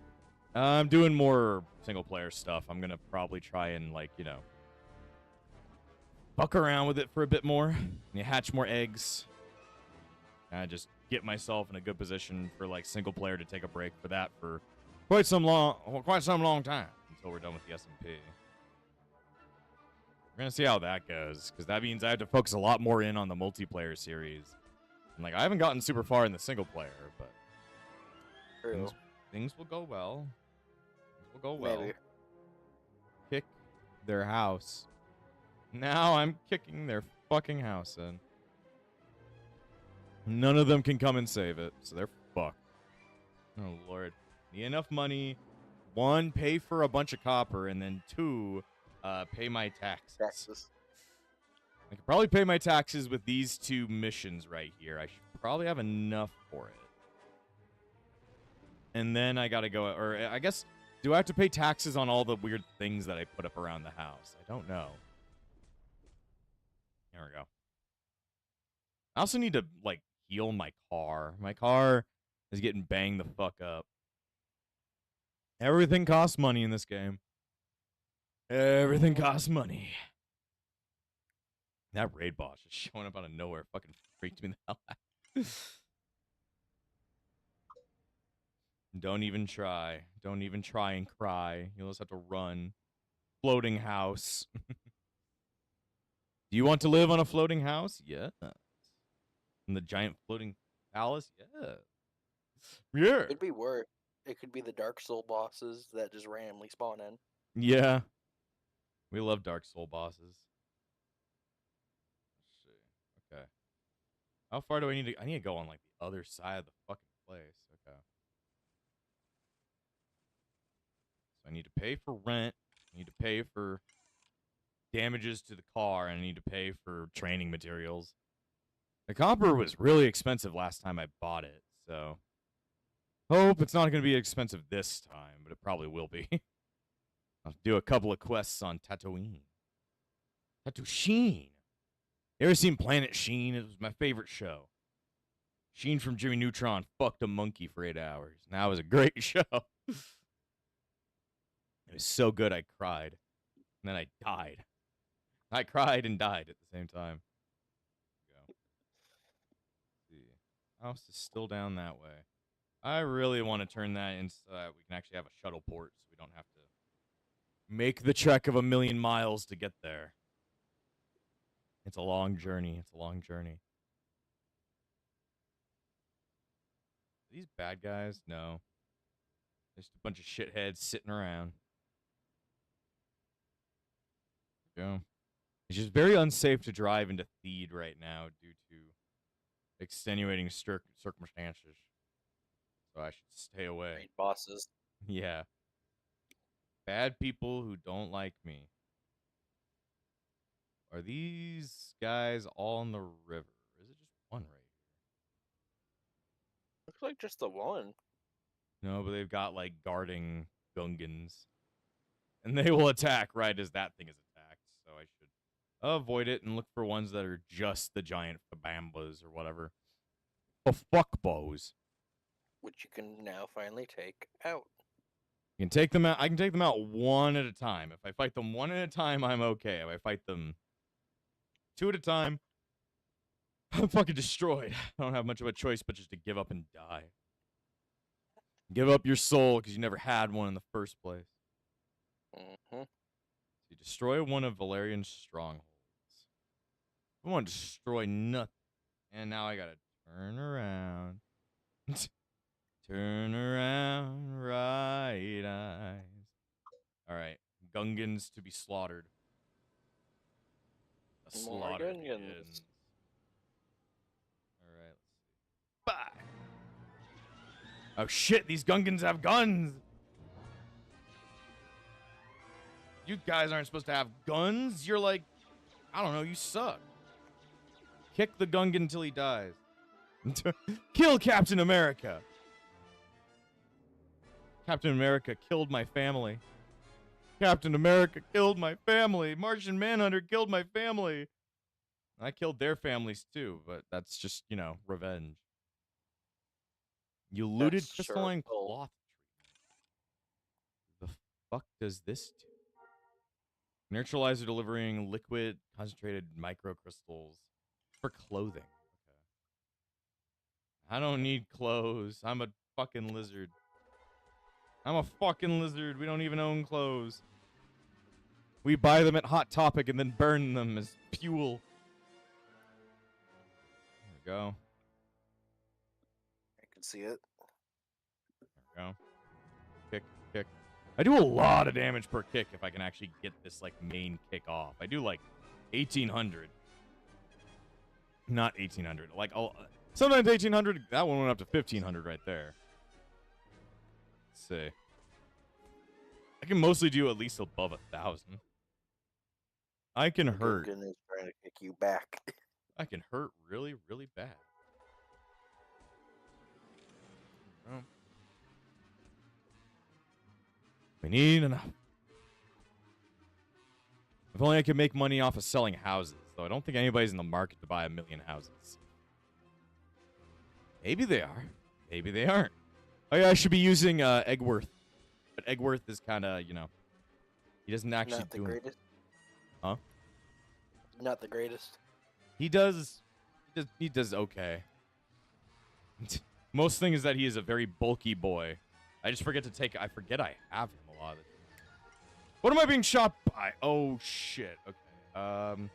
I'm doing more single-player stuff. I'm going to probably try and, like, you know, fuck around with it for a bit more. And hatch more eggs. And just get myself in a good position for, like, single-player to take a break for that for quite some long time until we're done with the SMP. We're going to see how that goes, because that means I have to focus a lot more in on the multiplayer series. And, like, I haven't gotten super far in the single-player, but things will go well. Things will go well. Maybe. Kick their house. Now I'm kicking their fucking house in. None of them can come and save it, so they're fucked. Oh, Lord. Need enough money. 1, pay for a bunch of copper, and then 2, pay my taxes. I could probably pay my taxes with these 2 missions right here. I should probably have enough for it. And then I gotta go, or I guess, do I have to pay taxes on all the weird things that I put up around the house? I don't know. There we go. I also need to, like, heal my car. My car is getting banged the fuck up. Everything costs money in this game. Everything costs money. That raid boss just showing up out of nowhere fucking freaked me the hell out. Don't even try. Don't even try and cry. You'll just have to run. Floating house. Do you want to live on a floating house? Yeah. In the giant floating palace? Yeah. Yeah. It'd be worse. It could be the Dark Soul bosses that just randomly spawn in. Yeah. We love Dark Soul bosses. Let's see. Okay. How far do I need to... I need to go on, like, the other side of the fucking place. Okay. So I need to pay for rent. I need to pay for damages to the car. And I need to pay for training materials. The copper was really expensive last time I bought it, so... Hope it's not going to be expensive this time, but it probably will be. I'll do a couple of quests on Tatooine. Tatooine. You ever seen Planet Sheen? It was my favorite show. Sheen from Jimmy Neutron fucked a monkey for 8 hours. And that was a great show. It was so good I cried. And then I died. I cried and died at the same time. Go. See. House is still down that way. I really want to turn that into we can actually have a shuttle port so we don't have to make the trek of 1,000,000 miles to get there. It's a long journey. It's a long journey. Are these bad guys? No. Just a bunch of shitheads sitting around. Go. It's just very unsafe to drive into Theed right now due to extenuating circumstances. So I should stay away. Great bosses. Yeah. Bad people who don't like me. Are these guys all on the river? Or is it just one right here? Looks like just the one. No, but they've got, like, guarding Gungans. And they will attack right as that thing is attacked. So I should avoid it and look for ones that are just the giant Fabambas or whatever. The fuckbows. Which you can now finally take out. You can take them out. I can take them out one at a time. If I fight them one at a time, I'm okay. If I fight them 2 at a time, I'm fucking destroyed. I don't have much of a choice but just to give up and die. Give up your soul because you never had one in the first place. Mm-hmm. So you destroy one of Valerian's strongholds. I want to destroy nothing. And now I gotta turn around. Turn around, right eyes. All right, Gungans to be slaughtered. The More slaughter Gungans. begins. All right, let's see. Bye. Oh shit, these Gungans have guns. You guys aren't supposed to have guns. You're like, I don't know, you suck. Kick the Gungan until he dies. Kill Captain America. Captain America killed my family. Captain America killed my family. Martian Manhunter killed my family. I killed their families too, but that's just, you know, revenge. You looted That's crystalline sure. cloth. The fuck does this do? Neutralizer delivering liquid concentrated microcrystals for clothing. Okay. I don't need clothes. I'm a fucking lizard. I'm a fucking lizard. We don't even own clothes. We buy them at Hot Topic and then burn them as fuel. There we go. I can see it. There we go. Kick, kick. I do a lot of damage per kick if I can actually get this, like, main kick off. I do, like, 1,800. Not 1,800. Like, sometimes 1,800. That one went up to 1,500 right there. Let's see. I can mostly do at least above 1,000. I can hurt. Gungan is trying to kick you back. I can hurt really, really bad. Oh. We need enough. If only I could make money off of selling houses, though I don't think anybody's in the market to buy 1 million houses. Maybe they are. Maybe they aren't. Oh yeah, I should be using Eggworth. But Eggworth is kind of, you know, he doesn't actually Not the do greatest. Huh? Not the greatest. He does okay. Most thing is that he is a very bulky boy. I just forget to take. I forget I have him a lot of the time. What am I being shot by? Oh shit. Okay.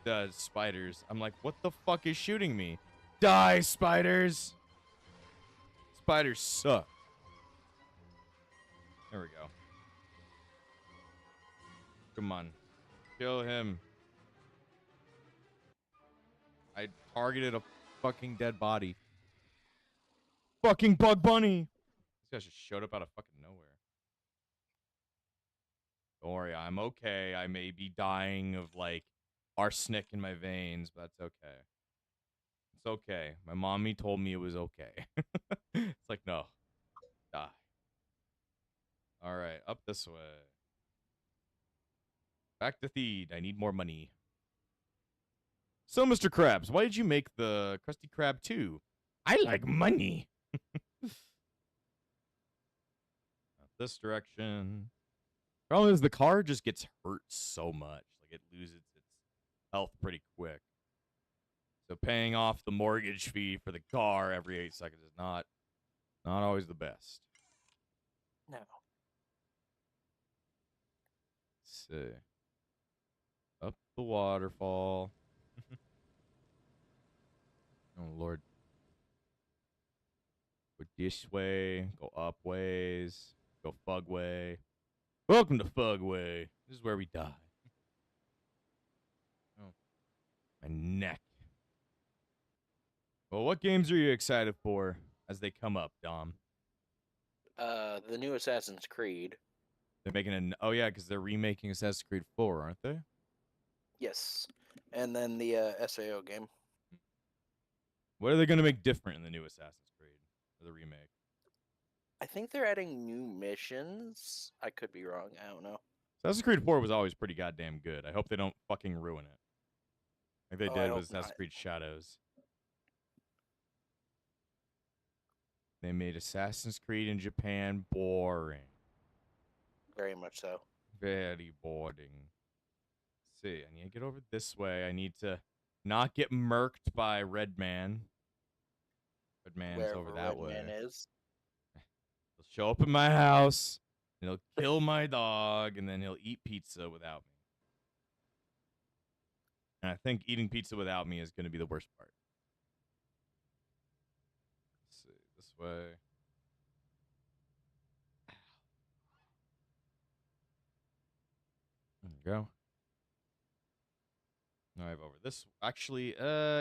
The spiders. I'm like, what the fuck is shooting me? Die, spiders. Spiders suck. There we go. Come on. Kill him. I targeted a fucking dead body. Fucking Bug Bunny. This guy just showed up out of fucking nowhere. Don't worry, I'm okay. I may be dying of, like, arsenic in my veins, but that's okay. It's okay. My mommy told me it was okay. It's like, no. Die. Alright, up this way. Back to Theed. I need more money. So, Mr. Krabs, why did you make the Krusty Krab 2? I like money. Not this direction. Problem is, the car just gets hurt so much. Like, it loses its health pretty quick. So, paying off the mortgage fee for the car every 8 seconds is not always the best. No. Let's see. Up the waterfall. Oh, Lord. Go this way. Go up ways. Go Fug way. Welcome to Fug way. This is where we die. Oh. My neck. Well, what games are you excited for as they come up, Dom? The new Assassin's Creed. They're making oh yeah, because they're remaking Assassin's Creed 4, aren't they? Yes. And then the SAO game. What are they going to make different in the new Assassin's Creed? Or the remake? I think they're adding new missions. I could be wrong. I don't know. Assassin's Creed 4 was always pretty goddamn good. I hope they don't fucking ruin it. Like they did with Assassin's Creed Shadows. They made Assassin's Creed in Japan boring. Very much so. Very boring. Let's see, I need to get over this way. I need to not get murked by Red Man. Red Man's Wherever over that Red way. Man is. He'll show up in my house, and he'll kill my dog, and then he'll eat pizza without me. And I think eating pizza without me is going to be the worst part. Let's see, this way. we go. Drive over this. Actually,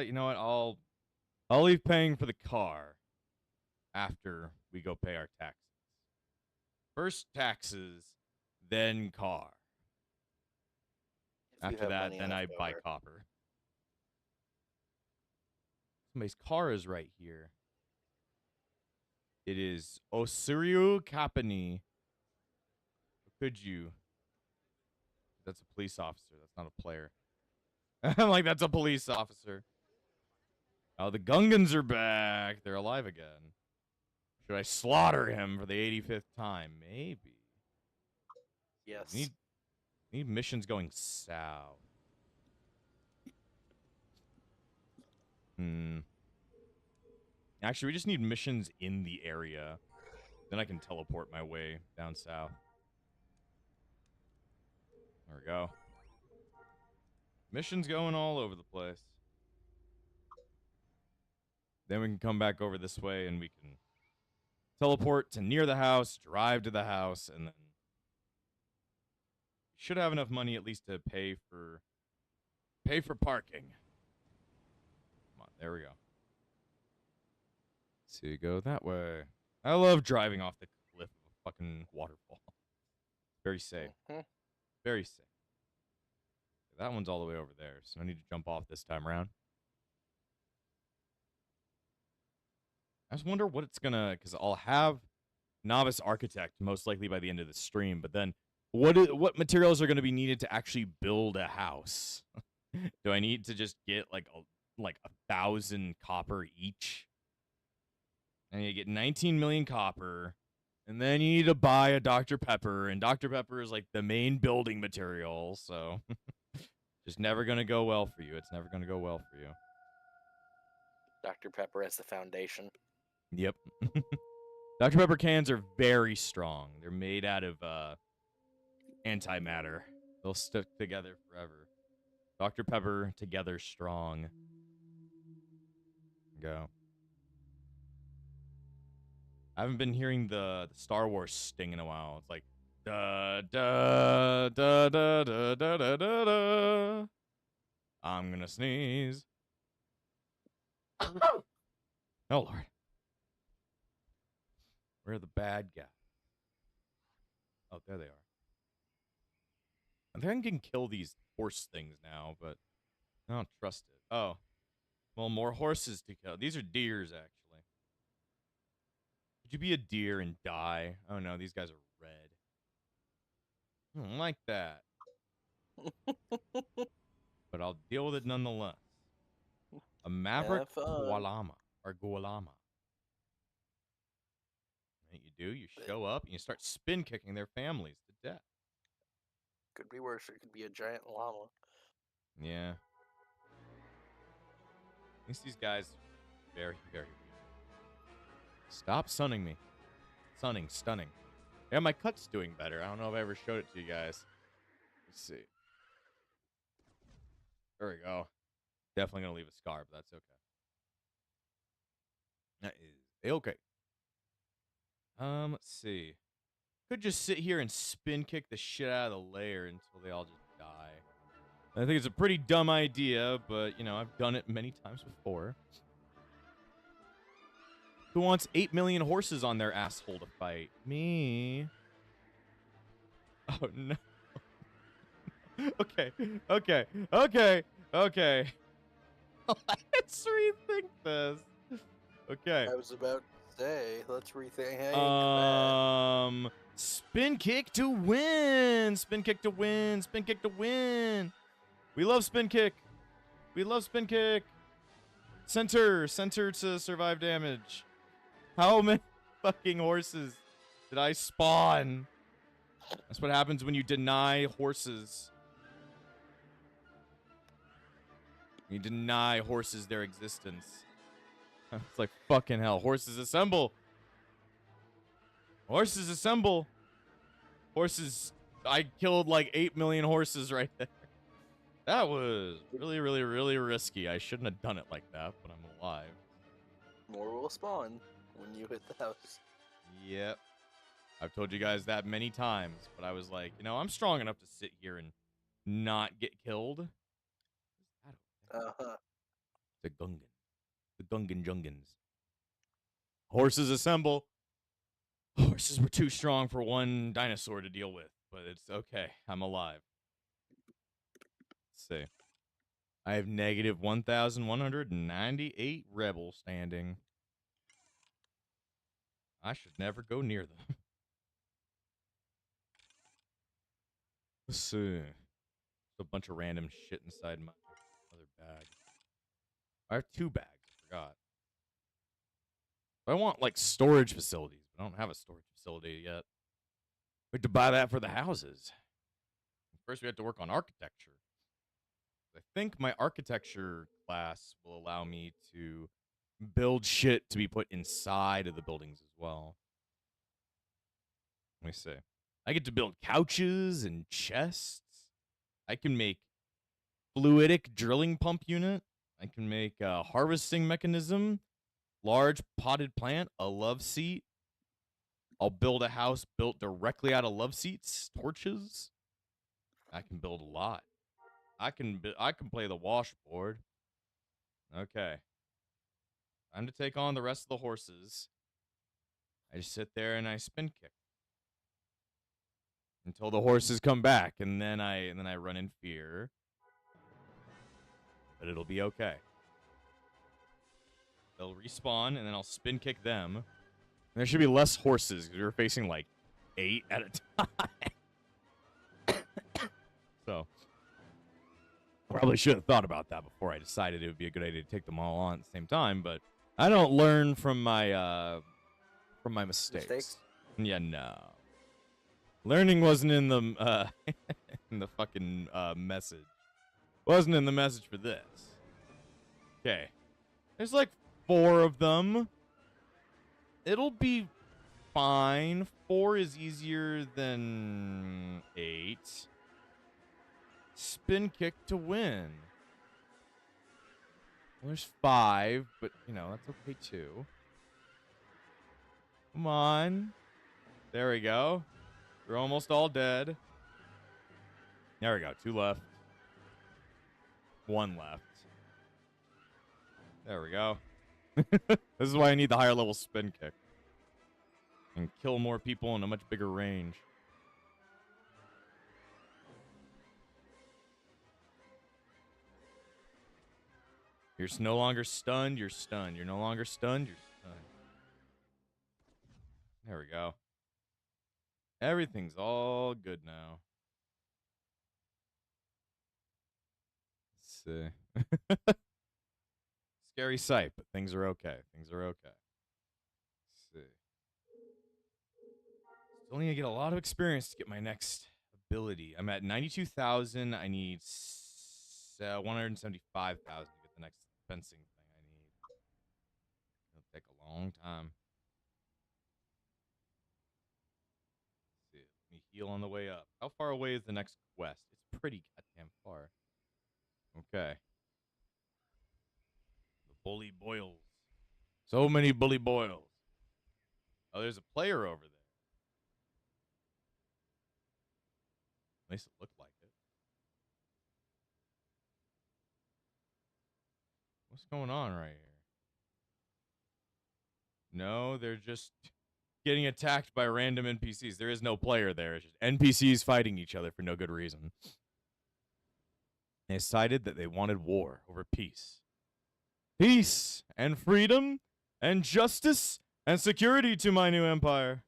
you know what? I'll leave paying for the car after we go pay our taxes. First taxes, then car. If you After have that, money then I left buy over. copper. Somebody's car is right here. It is Osirio Kapani. Could you? That's a police officer. That's not a player. I'm like, that's a police officer. Oh, the Gungans are back. They're alive again. Should I slaughter him for the 85th time? Maybe. Yes. Need missions going south. Actually, we just need missions in the area. Then I can teleport my way down south. There we go. Missions going all over the place. Then we can come back over this way and we can teleport to near the house, drive to the house, and then should have enough money at least to pay for parking. Come on, there we go. So you go that way. I love driving off the cliff of a fucking waterfall. Very safe. Very safe. That one's all the way over there, so I need to jump off this time around. I just wonder what it's gonna, because I'll have Novice Architect most likely by the end of the stream, but then what materials are going to be needed to actually build a house? Do I need to just get like 1,000 copper each? And you get 19 million copper, and then you need to buy a Dr. Pepper, and Dr. Pepper is like the main building material, so just never going to go well for you. It's never going to go well for you. Dr. Pepper as the foundation. Yep. Dr. Pepper cans are very strong. They're made out of antimatter. They'll stick together forever. Dr. Pepper together strong. Go. I haven't been hearing the Star Wars sting in a while. It's like da da da da da da da da da. I'm gonna sneeze. Oh Lord. Where are the bad guys? Oh, there they are. I think I can kill these horse things now, but I don't trust it. Oh. Well, more horses to kill. These are deers, actually. Could you be a deer and die? Oh, no, these guys are red. I don't like that. But I'll deal with it nonetheless. A maverick Gualama. Or Gualama. What you do, you show up and you start spin kicking their families to death. Could be worse. It could be a giant llama. Yeah. At least these guys are very, very weird. Stop sunning me. Stunning. Yeah, my cut's doing better. I don't know if I ever showed it to you guys. Let's see. There we go. Definitely going to leave a scar, but that's okay. That is okay. Let's see. Could just sit here and spin kick the shit out of the layer until they all just die. I think it's a pretty dumb idea, but, you know, I've done it many times before. Who wants 8 million horses on their asshole to fight? Me. Oh, no. Okay. Let's rethink this. Okay. I was about to say, let's rethink. Spin kick to win. We love spin kick. Center to survive damage. How many fucking horses did I spawn? That's what happens when you deny horses. You deny horses their existence. It's like fucking hell. Horses assemble. Horses. I killed like 8 million horses right there. That was really, really, really risky. I shouldn't have done it like that, but I'm alive. More will spawn when you hit the house. Yep. I've told you guys that many times, but I was like, you know, I'm strong enough to sit here and not get killed. Uh-huh. The Gungan. The Gungan Jungans. Horses assemble. Horses were too strong for one dinosaur to deal with, but it's okay. I'm alive. Let's see. I have negative 1,198 rebels standing. I should never go near them. Let's see. A bunch of random shit inside my other bag. I have 2 bags. I forgot. I want, like, storage facilities. But I don't have a storage facility yet. We have to buy that for the houses. First, we have to work on architecture. I think my architecture class will allow me to build shit to be put inside of the buildings as well. Let me see. I get to build couches and chests. I can make fluidic drilling pump unit. I can make a harvesting mechanism, large potted plant, a love seat. I'll build a house built directly out of love seats, torches. I can build a lot. I can play the washboard. Okay. Time to take on the rest of the horses. I just sit there and I spin kick until the horses come back, and then I run in fear. But it'll be okay. They'll respawn, and then I'll spin kick them. And there should be less horses because we were facing like 8 at a time. So probably should have thought about that before I decided it would be a good idea to take them all on at the same time. But I don't learn from my mistakes. Yeah, no. Learning wasn't in the in the fucking message. Wasn't in the message for this. Okay. There's like 4 of them. It'll be fine. 4 is easier than 8. Spin kick to win. Well, there's 5, but, you know, that's okay, too. Come on. There we go. They're almost all dead. There we go. 2 left. 1 left. There we go. This is why I need the higher level spin kick. And kill more people in a much bigger range. You're no longer stunned, you're stunned. You're no longer stunned, you're stunned. There we go. Everything's all good now. Let's see. Scary sight, but things are okay. Things are okay. Let's see. Still need to get a lot of experience to get my next ability. I'm at 92,000. I need 175,000 to get the next fencing thing I need. It'll take a long time. Let's see. Let me heal on the way up. How far away is the next quest? It's pretty goddamn far. Okay. The bully boils. So many bully boils. Oh, there's a player over there. At least it looked like it. What's going on right here? No, they're just getting attacked by random NPCs. There is no player there. It's just NPCs fighting each other for no good reason. They decided that they wanted war over peace. Peace and freedom and justice and security to my new empire.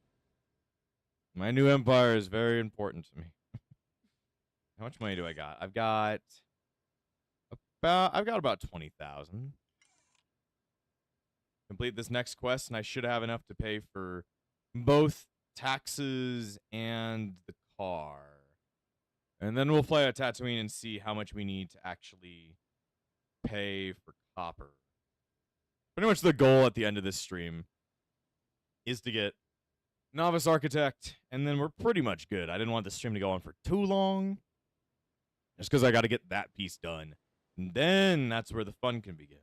My new empire is very important to me. How much money do I got? I've got about 20,000. Complete this next quest, and I should have enough to pay for both taxes and the car. And then we'll fly a Tatooine and see how much we need to actually pay for copper. Pretty much the goal at the end of this stream is to get Novice Architect, and then we're pretty much good. I didn't want the stream to go on for too long, just because I got to get that piece done. And then that's where the fun can begin.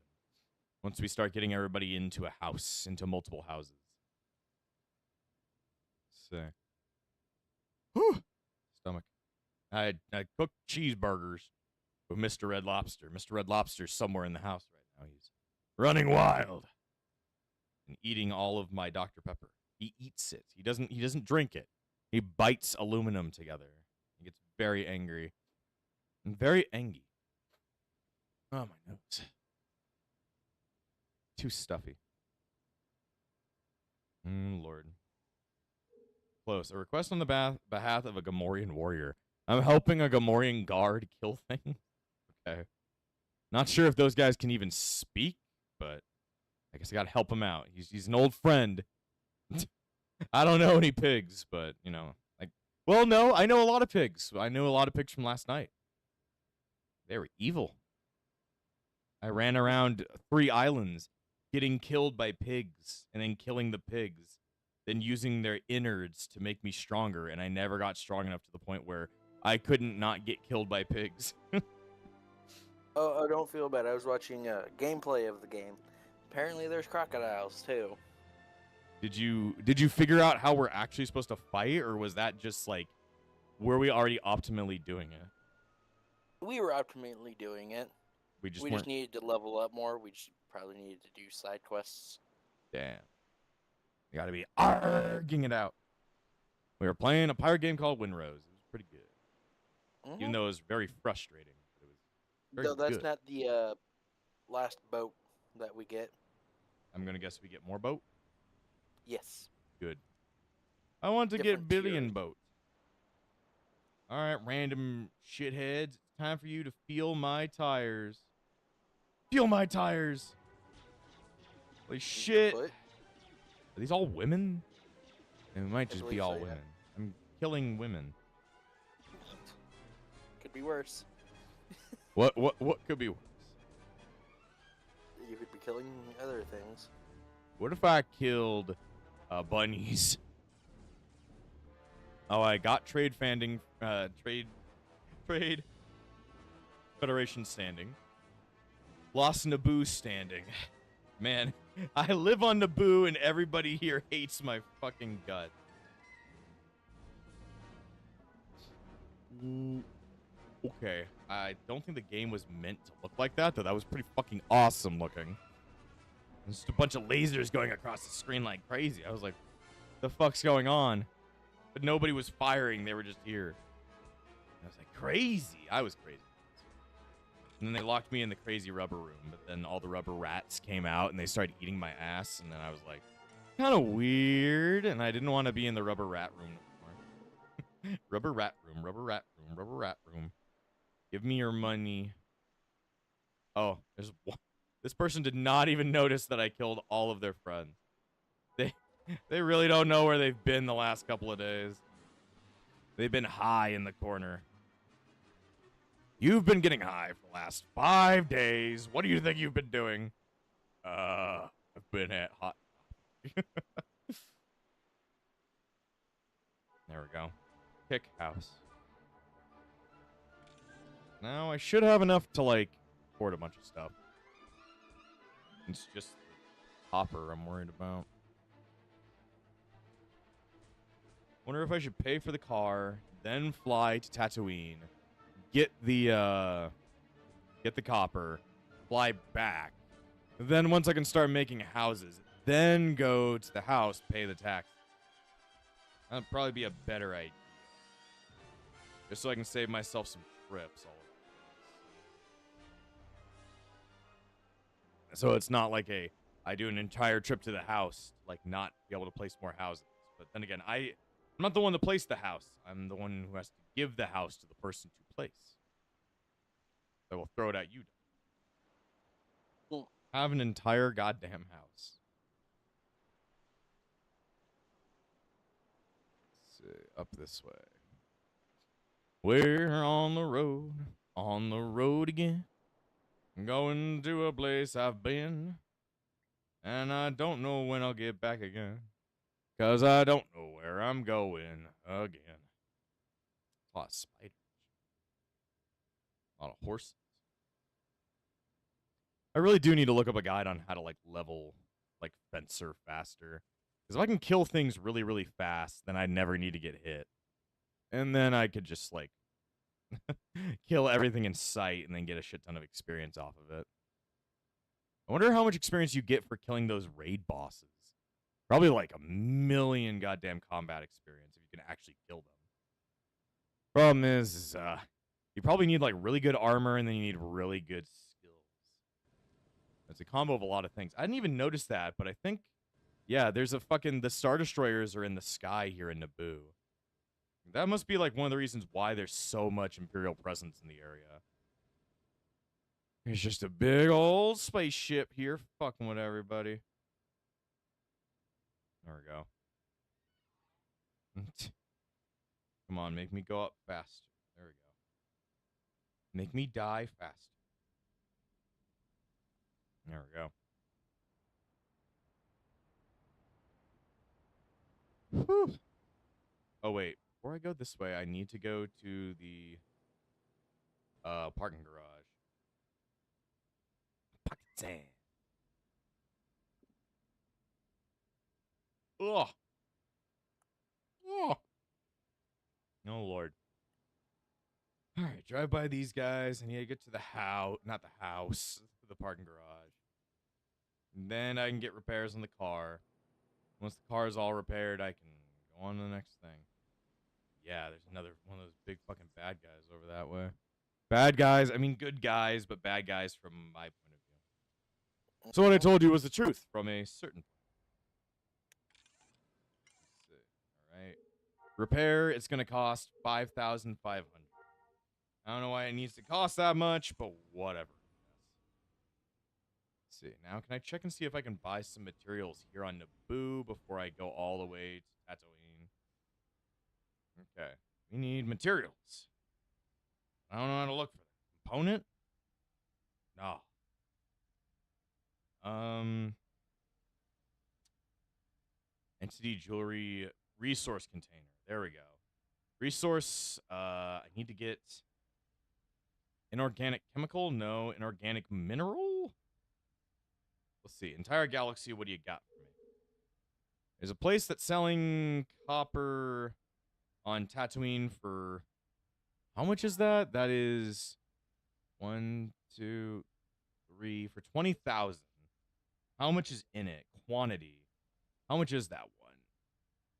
Once we start getting everybody into a house, into multiple houses. So, whew, stomach. I cooked cheeseburgers with Mr. Red Lobster. Mr. Red Lobster's somewhere in the house right now. He's running wild and eating all of my Dr. Pepper. He eats it. He doesn't drink it. He bites aluminum together. He gets very angry. And very angry. Oh, my nose. Too stuffy. Lord. Close. A request on the behalf of a Gamorrean warrior. I'm helping a Gamorrean guard kill things. Okay. Not sure if those guys can even speak, but I guess I gotta help him out. He's an old friend. I don't know any pigs, but, you know. Well, no, I know a lot of pigs. I knew a lot of pigs from last night. They were evil. I ran around 3 islands getting killed by pigs and then killing the pigs, then using their innards to make me stronger, and I never got strong enough to the point where I couldn't not get killed by pigs. Oh, don't feel bad. I was watching gameplay of the game. Apparently there's crocodiles, too. Did you figure out how we're actually supposed to fight, or was that just, like, were we already optimally doing it? We were optimally doing it. We just needed to level up more. We just probably needed to do side quests. Damn. You gotta be arguing it out. We were playing a pirate game called Windrose. It was pretty good. Even though it was very frustrating. It was very no, that's good. not the last boat that we get. I'm gonna guess we get more boat? Yes. Good. I want to Different get billion tier. boats. Alright, random shitheads. It's time for you to feel my tires. Feel my tires! Holy shit! Foot? Are these all women? It might just be believe all so, yeah. women. I'm killing women. Could be worse. What could be worse? You could be killing other things. What if I killed bunnies? Oh, I got trade Federation standing. Lost Naboo standing. Man, I live on Naboo and everybody here hates my fucking gut. Okay, I don't think the game was meant to look like that, though. That was pretty fucking awesome looking. There's just a bunch of lasers going across the screen like crazy. I was like, the fuck's going on? But nobody was firing. They were just here. I was like, crazy. I was crazy. And then they locked me in the crazy rubber room. But then all the rubber rats came out and they started eating my ass. And then I was like, kind of weird. And I didn't want to be in the rubber rat room anymore. Rubber rat room, rubber rat room, rubber rat room. Give me your money. Oh, there's one. This person did not even notice that I killed all of their friends. They really don't know where they've been the last couple of days. They've been high in the corner. You've been getting high for the last 5 days. What do you think you've been doing? I've been at hot. There we go. Kick house. Now I should have enough to, like, afford a bunch of stuff. It's just the hopper I'm worried about. Wonder if I should pay for the car, then fly to Tatooine, get the copper, fly back. Then once I can start making houses, then go to the house, pay the tax. That'd probably be a better idea. Just so I can save myself some trips all over. So it's not like I do an entire trip to the house, like not be able to place more houses. But then again, I'm not the one to place the house. I'm the one who has to give the house to the person to place. I will throw it at you. Have an entire goddamn house. Let's see, up this way. We're on the road again. Going to a place I've been, and I don't know when I'll get back again. 'Cause I don't know where I'm going again. A lot of spiders. A lot of horses. I really do need to look up a guide on how to, like, level, like, fencer faster. Because if I can kill things really, really fast, then I never need to get hit. And then I could just, like, Kill everything in sight and then get a shit ton of experience off of it. I wonder how much experience you get for killing those raid bosses. Probably like 1 million goddamn combat experience if you can actually kill them. Problem is you probably need like really good armor and then you need really good skills. It's a combo of a lot of things. I didn't even notice that, but I think, yeah, there's the Star Destroyers are in the sky here in Naboo. That must be like one of the reasons why there's so much Imperial presence in the area. There's just a big old spaceship here fucking with everybody. There we go. Come on, make me go up faster. There we go. Make me die faster. There we go. Whew. Oh, wait. Before I go this way, I need to go to the parking garage. Pocket sand. Ugh. Oh. Oh, Lord. All right, drive by these guys. I need to get to the house. Not the house. The parking garage. And then I can get repairs on the car. Once the car is all repaired, I can go on to the next thing. Yeah, there's another one of those big fucking bad guys over that way. Bad guys, I mean good guys, but bad guys from my point of view. So what I told you was the truth from a certain point. Let's see. All right. Repair, it's going to cost $5,500. I don't know why it needs to cost that much, but whatever. Let's see. Now, can I check and see if I can buy some materials here on Naboo before I go all the way to Tatooine? Okay. We need materials. I don't know how to look for them. Component? No. Entity jewelry resource container. There we go. Resource, I need to get inorganic chemical? No. Inorganic mineral? Let's see. Entire galaxy, what do you got for me? There's a place that's selling copper on Tatooine for... How much is that? That is 1, 2, 3 for 20,000. How much is in it? Quantity. How much is that?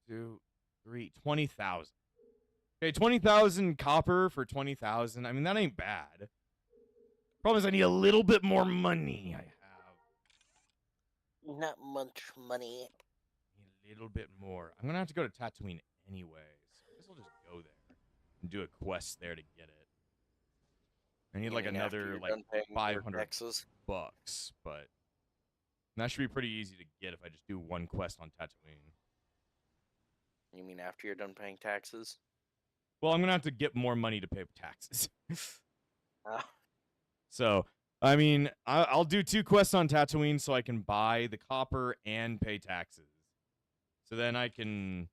1, 2, 3, 20,000. Okay, 20,000 copper for 20,000. I mean, that ain't bad. Problem is I need a little bit more money. I have. Not much money. Need a little bit more. I'm gonna have to go to Tatooine anyways. I guess I'll just go there and do a quest there to get it. I need like another like 500 bucks, but that should be pretty easy to get if I just do one quest on Tatooine. You mean after you're done paying taxes? Well, I'm gonna have to get more money to pay taxes. Ah. So, I mean, I'll do 2 quests on Tatooine so I can buy the copper and pay taxes. So then I can,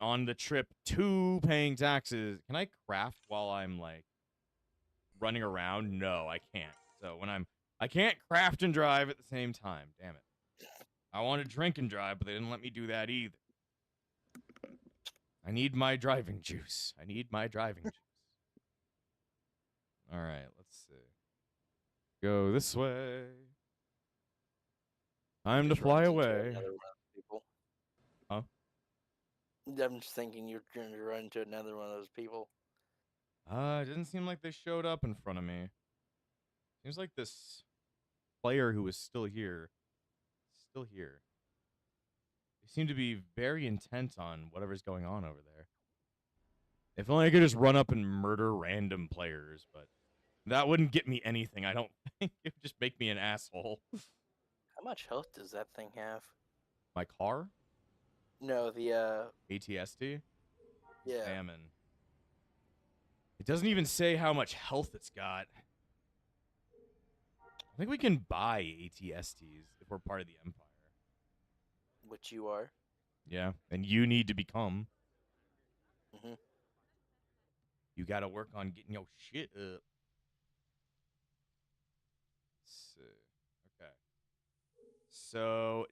on the trip to paying taxes, can I craft while I'm like running around? No, I can't. So when I can't craft and drive at the same time. Damn it. I want to drink and drive, but they didn't let me do that either. I need my driving juice. I need my driving juice. All right, let's see. Go this way. Time to fly away. Huh? I'm just thinking you're going to run into another one of those people. It didn't seem like they showed up in front of me. Seems like this player who was still here. Still here. They seem to be very intent on whatever's going on over there. If only I could just run up and murder random players, but that wouldn't get me anything, I don't think. It would just make me an asshole. How much health does that thing have? My car? No, the, ATST? Yeah. Salmon. It doesn't even say how much health it's got. I think we can buy ATSTs if we're part of the Empire. Which you are. Yeah, and you need to become. Mm-hmm. You gotta work on getting your shit up. Let's see. Okay. So,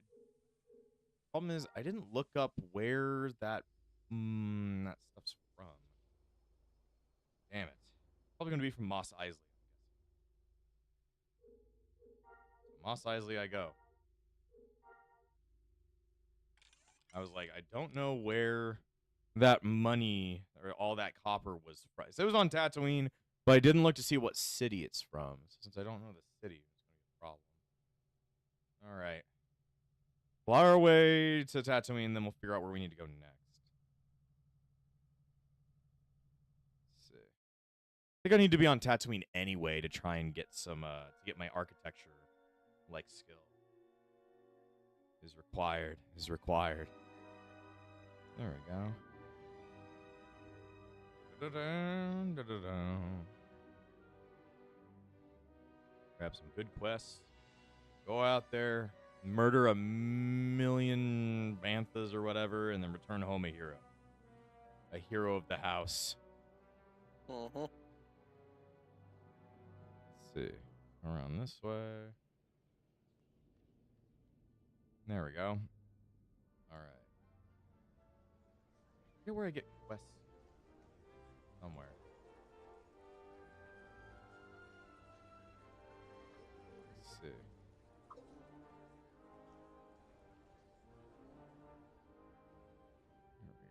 problem is, I didn't look up where that stuff's from. Damn it. Probably gonna be from Mos Eisley. Mos Eisley I go. I was like, I don't know where that money or all that copper was from. It was on Tatooine, but I didn't look to see what city it's from. So since I don't know the city, it's going to be a problem. All right. Fly our way to Tatooine, then we'll figure out where we need to go next. Let's see. I think I need to be on Tatooine anyway to try and get some, to get my architecture, like, skill. Is required. Is required. There we go. Da-da-da, da-da-da. Grab some good quests. Go out there, murder 1,000,000 banthas or whatever, and then return home a hero. A hero of the house. Mm-hmm. Let's see. Around this way. There we go. All right. I forget where I get quests. Somewhere. Let's see.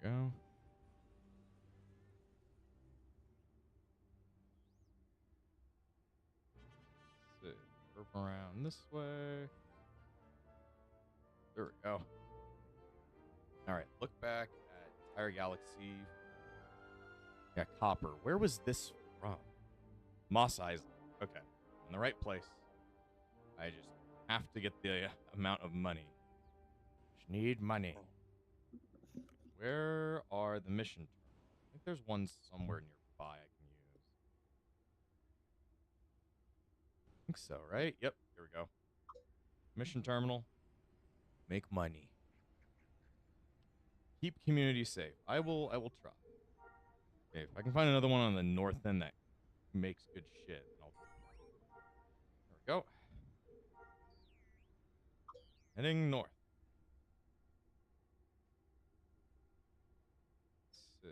There we go. Let's see. Curve around this way. There we go. All right. Look back at entire galaxy. Yeah, copper. Where was this from? Mos Eisley. Okay. In the right place. I just have to get the amount of money. Just need money. Where are the mission terminals? I think there's one somewhere nearby I can use. I think so, right? Yep. Here we go. Mission terminal. Make money. Keep community safe. I will try. Okay, if I can find another one on the north end that makes good shit, there we go. Heading north. Let's see.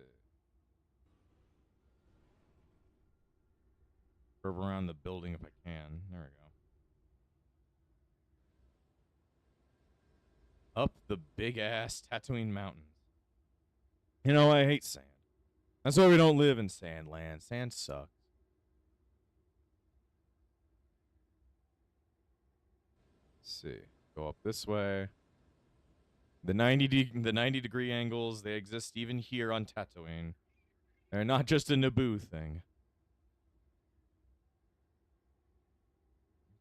Curve around the building if I can. There we go. Up the big ass Tatooine Mountains. You know, I hate sand. That's why we don't live in sand land. Sand sucks. Let's see. Go up this way. The 90 degree angles, they exist even here on Tatooine. They're not just a Naboo thing.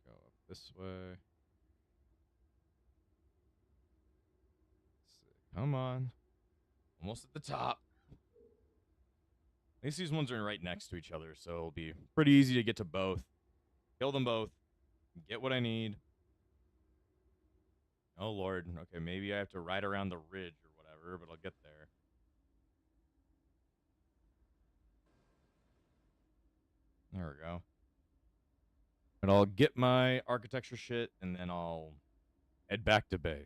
Go up this way. Let's see. Come on. Almost at the top. At least these ones are right next to each other, so it'll be pretty easy to get to both. Kill them both. Get what I need. Oh, Lord. Okay, maybe I have to ride around the ridge or whatever, but I'll get there. There we go. And I'll get my architecture shit, and then I'll head back to base.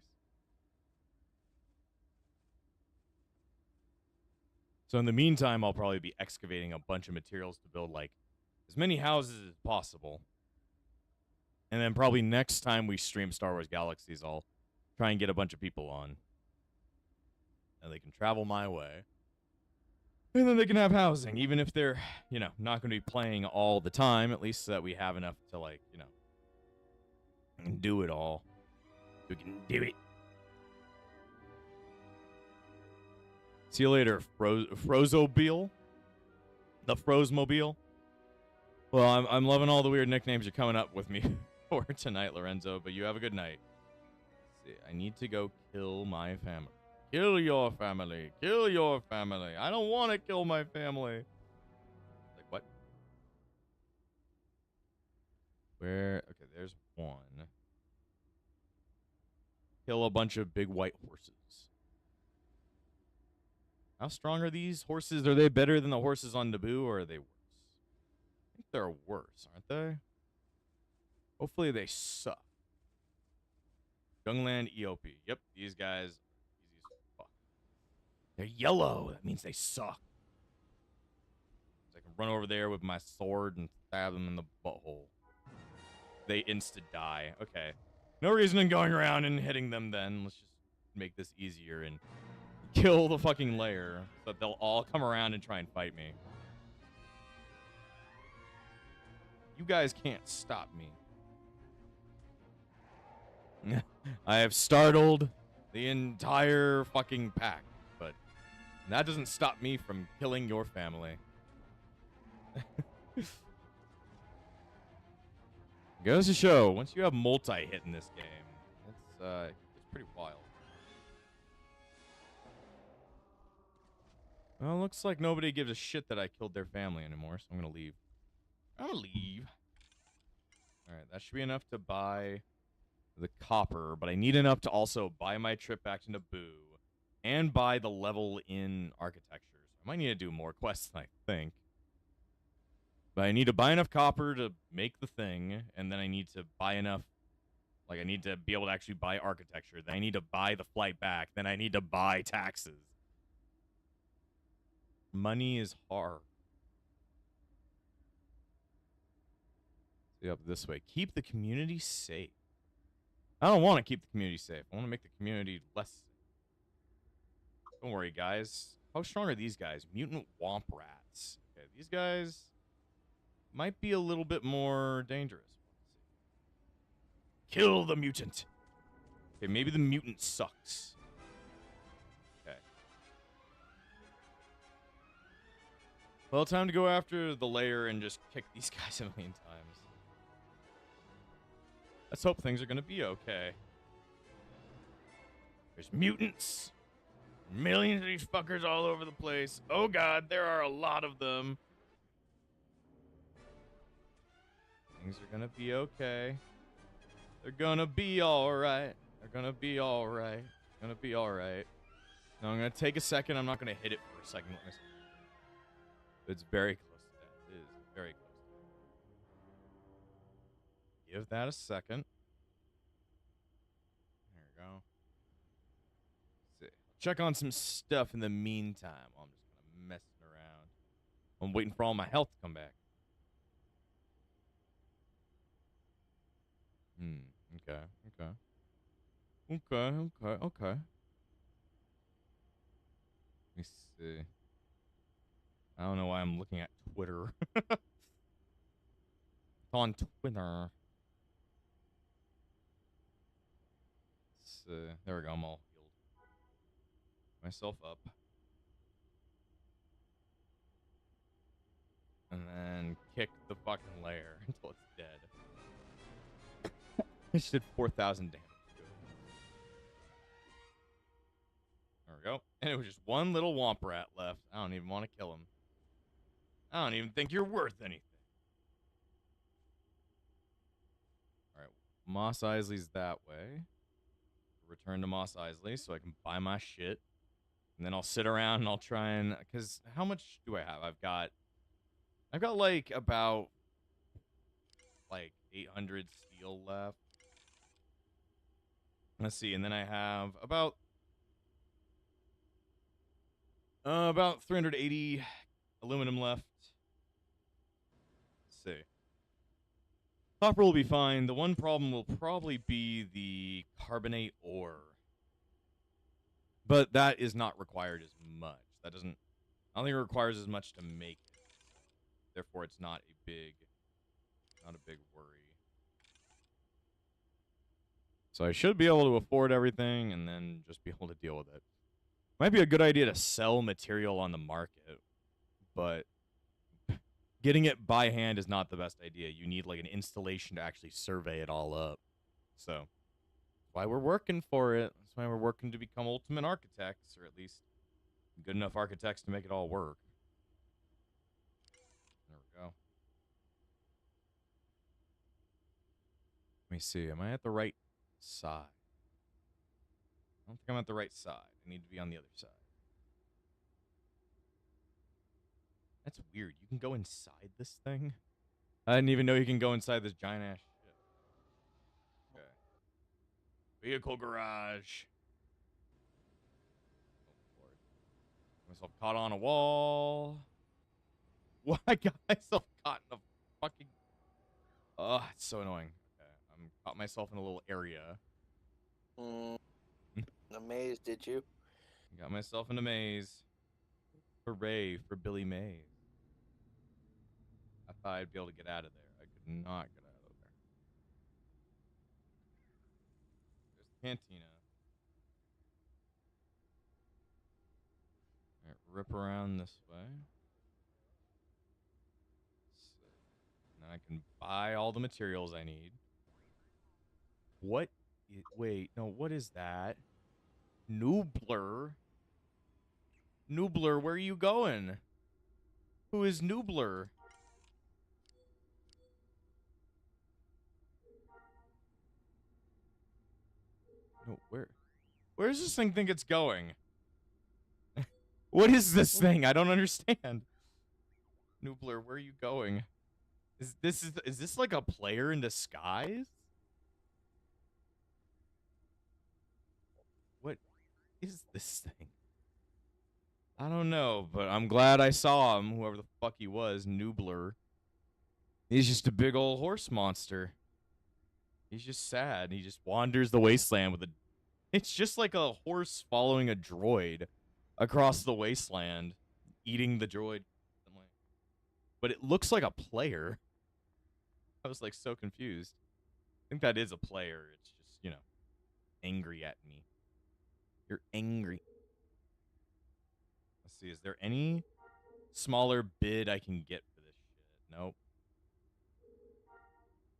So in the meantime, I'll probably be excavating a bunch of materials to build, like, as many houses as possible. And then probably next time we stream Star Wars Galaxies, I'll try and get a bunch of people on. And they can travel my way. And then they can have housing, even if they're, you know, not going to be playing all the time, at least so that we have enough to, like, you know, do it all. We can do it. See you later, Frozobile. The Frozmobile. Well, I'm loving all the weird nicknames you're coming up with me for tonight, Lorenzo, but you have a good night. Let's see, I need to go kill my family. Kill your family. Kill your family. I don't want to kill my family. Like, what? Where? Okay, there's one. Kill a bunch of big white horses. How strong are these horses? Are they better than the horses on Naboo, or are they worse? I think they're worse, aren't they? Hopefully they suck. Jungland EOP. Yep, these guys easy as fuck. They're yellow. That means they suck. So I can run over there with my sword and stab them in the butthole. They insta-die. Okay. No reason in going around and hitting them then. Let's just make this easier and kill the fucking lair so that they'll all come around and try and fight me. You guys can't stop me. I have startled the entire fucking pack, but that doesn't stop me from killing your family. Goes to show, once you have multi-hit in this game, it's pretty wild. Well, looks like nobody gives a shit that I killed their family anymore, so I'm gonna leave. Alright, that should be enough to buy the copper, but I need enough to also buy my trip back to Naboo and buy the level in architecture. So I might need to do more quests than I think. But I need to buy enough copper to make the thing, and then I need to buy enough, like I need to be able to actually buy architecture. Then I need to buy the flight back. Then I need to buy taxes. Money is hard. Up this way. Keep the community safe. I don't want to keep the community safe. I want to make the community less safe. Don't worry, guys. How strong are these guys? Mutant womp rats. Okay, these guys might be a little bit more dangerous. Kill the mutant. Okay, maybe the mutant sucks. Okay. Well, time to go after the lair and just kick these guys a million times. Let's hope things are gonna be okay. There's mutants. Millions of these fuckers all over the place. Oh god, there are a lot of them. Things are gonna be okay. They're gonna be alright. They're gonna be alright. Gonna be alright. Now I'm gonna take a second. I'm not gonna hit it for a second. It's very close to death. It is very close. Give that a second. There we go. Let's see. Check on some stuff in the meantime while I'm just kind of messing around. I'm waiting for all my health to come back. Okay. Okay. Let me see. I don't know why I'm looking at Twitter. It's on Twitter. There we go. I'm all healed. Myself up. And then kick the fucking lair until it's dead. I just did 4,000 damage. Good. There we go. And it was just one little womp rat left. I don't even want to kill him. I don't even think you're worth anything. Alright. Mos Eisley's that way. Return to Mos Eisley so I can buy my shit. And then I'll sit around and I'll try and... Because how much do I have? I've got like about... like 800 steel left. Let's see, and then I have about 380 aluminum left. Let's see. Copper will be fine. The one problem will probably be the carbonate ore. But that is not required as much. That doesn't... I don't think it requires as much to make it. Therefore, it's not a big worry. So I should be able to afford everything and then just be able to deal with it. Might be a good idea to sell material on the market, but getting it by hand is not the best idea. You need like an installation to actually survey it all up. So that's why we're working for it. That's why we're working to become ultimate architects, or at least good enough architects to make it all work. There we go. Let me see. Am I at the right side? I don't think I'm at the right side. I need to be on the other side. That's weird. You can go inside this thing? I didn't even know you can go inside this giant ass shit. Okay. Vehicle garage. Oh, Lord. Myself caught on a wall. Why I got myself caught in a fucking... Oh, it's so annoying. Okay, I'm caught myself in a little area. A maze, did you? Got myself in a maze. Hooray for Billy Mays. I thought I'd be able to get out of there. I could not get out of there. There's the cantina. Alright, rip around this way. Now I can buy all the materials I need. What? Wait, no, what is that? Noobler? Noobler, where are you going? Who is Noobler? No, where does this thing think it's going? What is this thing? I don't understand. Noobler, where are you going? Is this like a player in disguise? What is this thing? I don't know, but I'm glad I saw him, whoever the fuck he was, Noobler. He's just a big old horse monster. He's just sad. He just wanders the wasteland with a... It's just like a horse following a droid across the wasteland, eating the droid. But it looks like a player. I was like so confused. I think that is a player. It's just, you know, angry at me. You're angry. Let's see, is there any smaller bid I can get for this shit? Nope.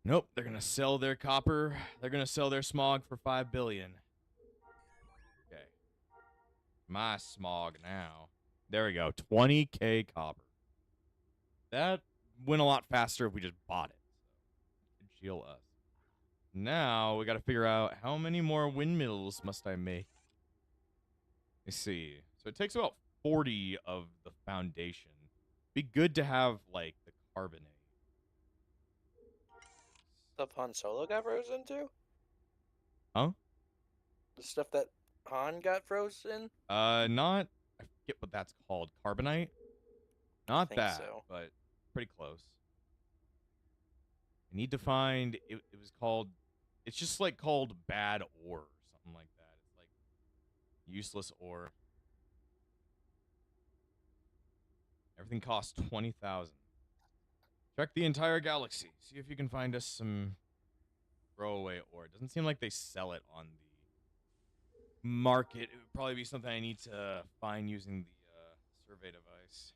Nope, they're gonna sell their copper. They're gonna sell their smog for $5 billion. Okay. My smog now. There we go. 20K copper. That went a lot faster if we just bought it. So, heal us. Now we gotta figure out how many more windmills must I make. Let's see. So it takes about 40 of the foundation. Be good to have like the carbonate. Stuff Han Solo got frozen too? Huh? The stuff that Han got frozen? Not... I forget what that's called. Carbonite? Not that, so. but pretty close. I need to find... It was called... It's just like called bad ore or something like that. It's like useless ore. Everything costs 20,000. Check the entire galaxy. See if you can find us some throwaway ore. It doesn't seem like they sell it on the market. It would probably be something I need to find using the survey device.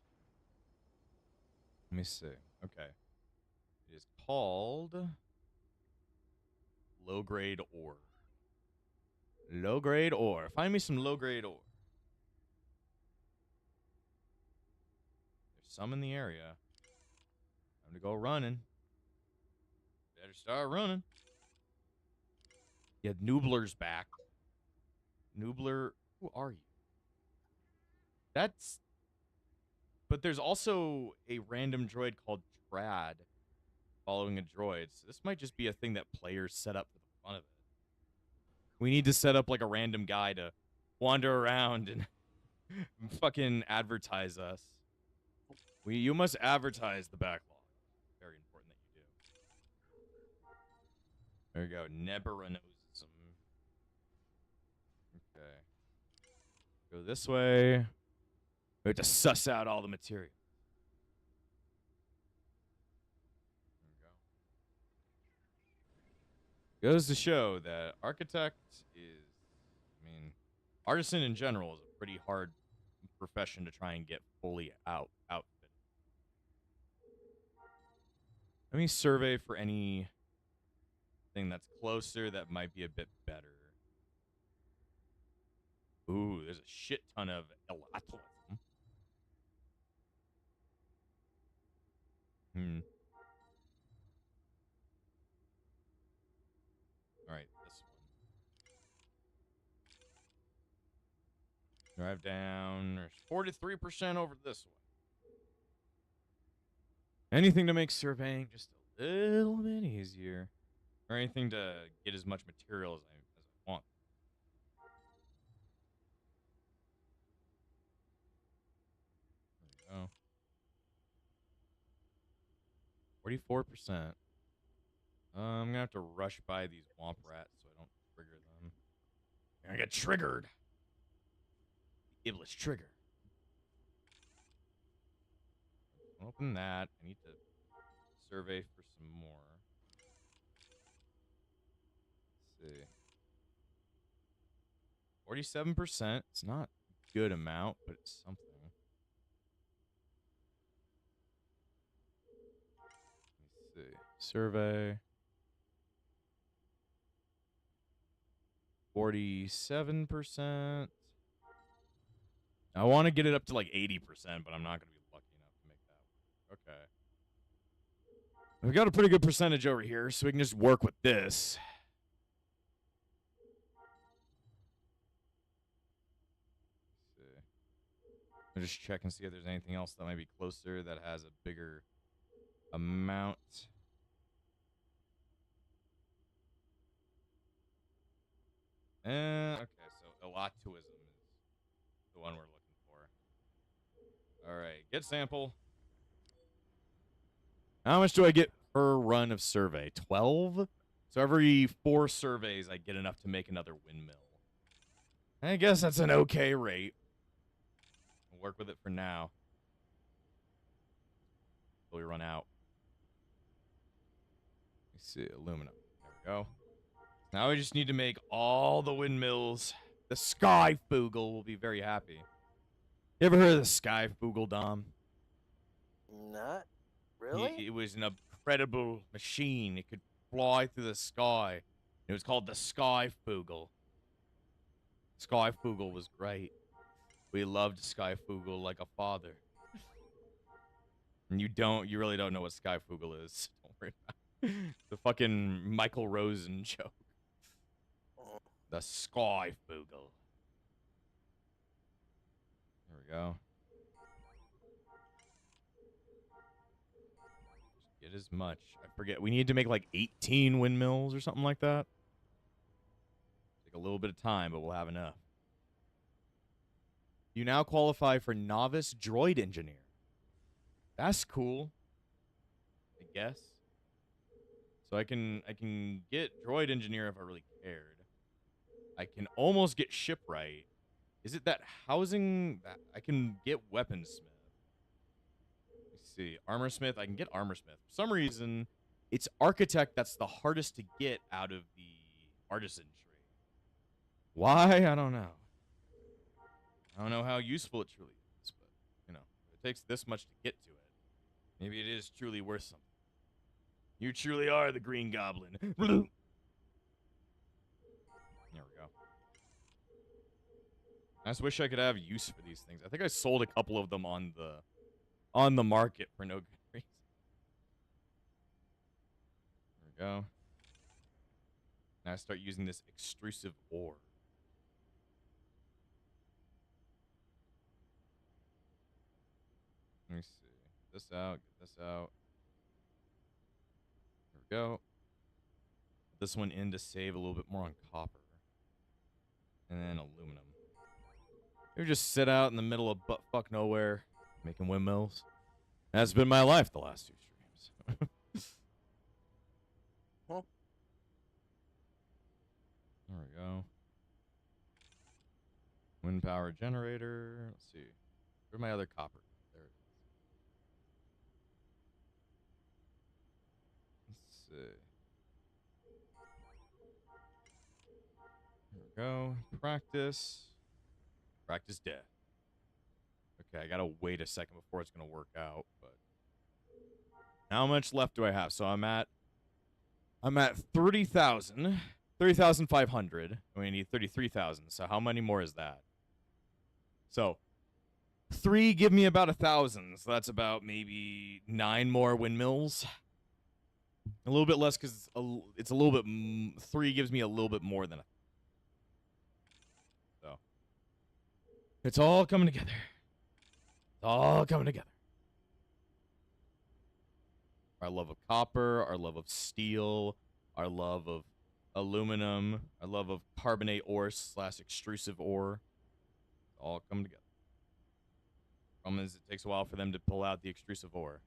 Let me see. Okay. It is called low-grade ore. Low-grade ore. Find me some low-grade ore. There's some in the area. Time to go running. Better start running. Yeah, Noobler's back. Noobler, who are you? That's... But there's also a random droid called Trad following a droid. So this might just be a thing that players set up for the fun of it. We need to set up like a random guy to wander around and fucking advertise us. You must advertise the backlog. Very important that you do. There you go. Neberanosism. Okay. Go this way. We have to suss out all the material. There we go. Goes to show that architect is, I mean, artisan in general is a pretty hard profession to try and get fully outfitted. Let me survey for anything that's closer that might be a bit better. Ooh, there's a shit ton of elatlism. Alright, this one. Drive down. There's 43% over this way. Anything to make surveying just a little bit easier. Or anything to get as much material as I want. There we go. 44%. I'm gonna have to rush by these womp rats so I don't trigger them. I get triggered. The Iblis trigger. Open that. I need to survey for some more. Let's see. 47%. It's not a good amount, but it's something. Let's see. Survey. 47%. I want to get it up to like 80%, but I'm not going to be lucky enough to make that work. Okay. We've got a pretty good percentage over here, so we can just work with this. I'll just check and see if there's anything else that might be closer that has a bigger amount. Okay, so Elatuism is the one we're looking for. All right, get sample. How much do I get per run of survey? 12? So every 4 surveys, I get enough to make another windmill. I guess that's an okay rate. I'll work with it for now. Until we run out. Let's see, aluminum. There we go. Now we just need to make all the windmills. The Skyfugel will be very happy. You ever heard of the Skyfugel, Dom? Not really. It was an incredible machine. It could fly through the sky. It was called the Skyfugel. Skyfugel was great. We loved Skyfugel like a father. And you really don't know what Skyfugel is. Don't worry about it. The fucking Michael Rosen joke. The Skyfugel. There we go. Just get as much. I forget. We need to make like 18 windmills or something like that. Take a little bit of time, but we'll have enough. You now qualify for Novice Droid Engineer. That's cool. I guess. So I can get Droid Engineer if I really cared. I can almost get Shipwright. Is it that housing that I can get Weaponsmith? Let's see. Armorsmith. I can get Armorsmith. For some reason, it's Architect that's the hardest to get out of the artisan tree. Why? I don't know. I don't know how useful it truly is, but, you know, if it takes this much to get to it, maybe it is truly worth something. You truly are the Green Goblin. There we go. I just wish I could have use for these things. I think I sold a couple of them on the market for no good reason. There we go. Now I start using this extrusive ore. Let me see. Get this out. Get this out. There we go. Put this one in to save a little bit more on copper. And then aluminum. You just sit out in the middle of buttfuck nowhere, making windmills. That's been my life the last 2 streams. Huh? There we go. Wind power generator. Let's see. Where's my other copper? There it is. Let's see. There we go. Practice. Practice death. Okay, I gotta wait a second before it's gonna work out, but how much left do I have? So I'm at 30,000. 30,500. We need 33,000. So how many more is that? So 3 give me about 1,000. So that's about maybe 9 more windmills. A little bit less because it's a little bit. 3 gives me a little bit more than so. It's all coming together. It's all coming together. Our love of copper, our love of steel, our love of aluminum, our love of carbonate ore / extrusive ore. It's all come together. Problem is, it takes a while for them to pull out the extrusive ore.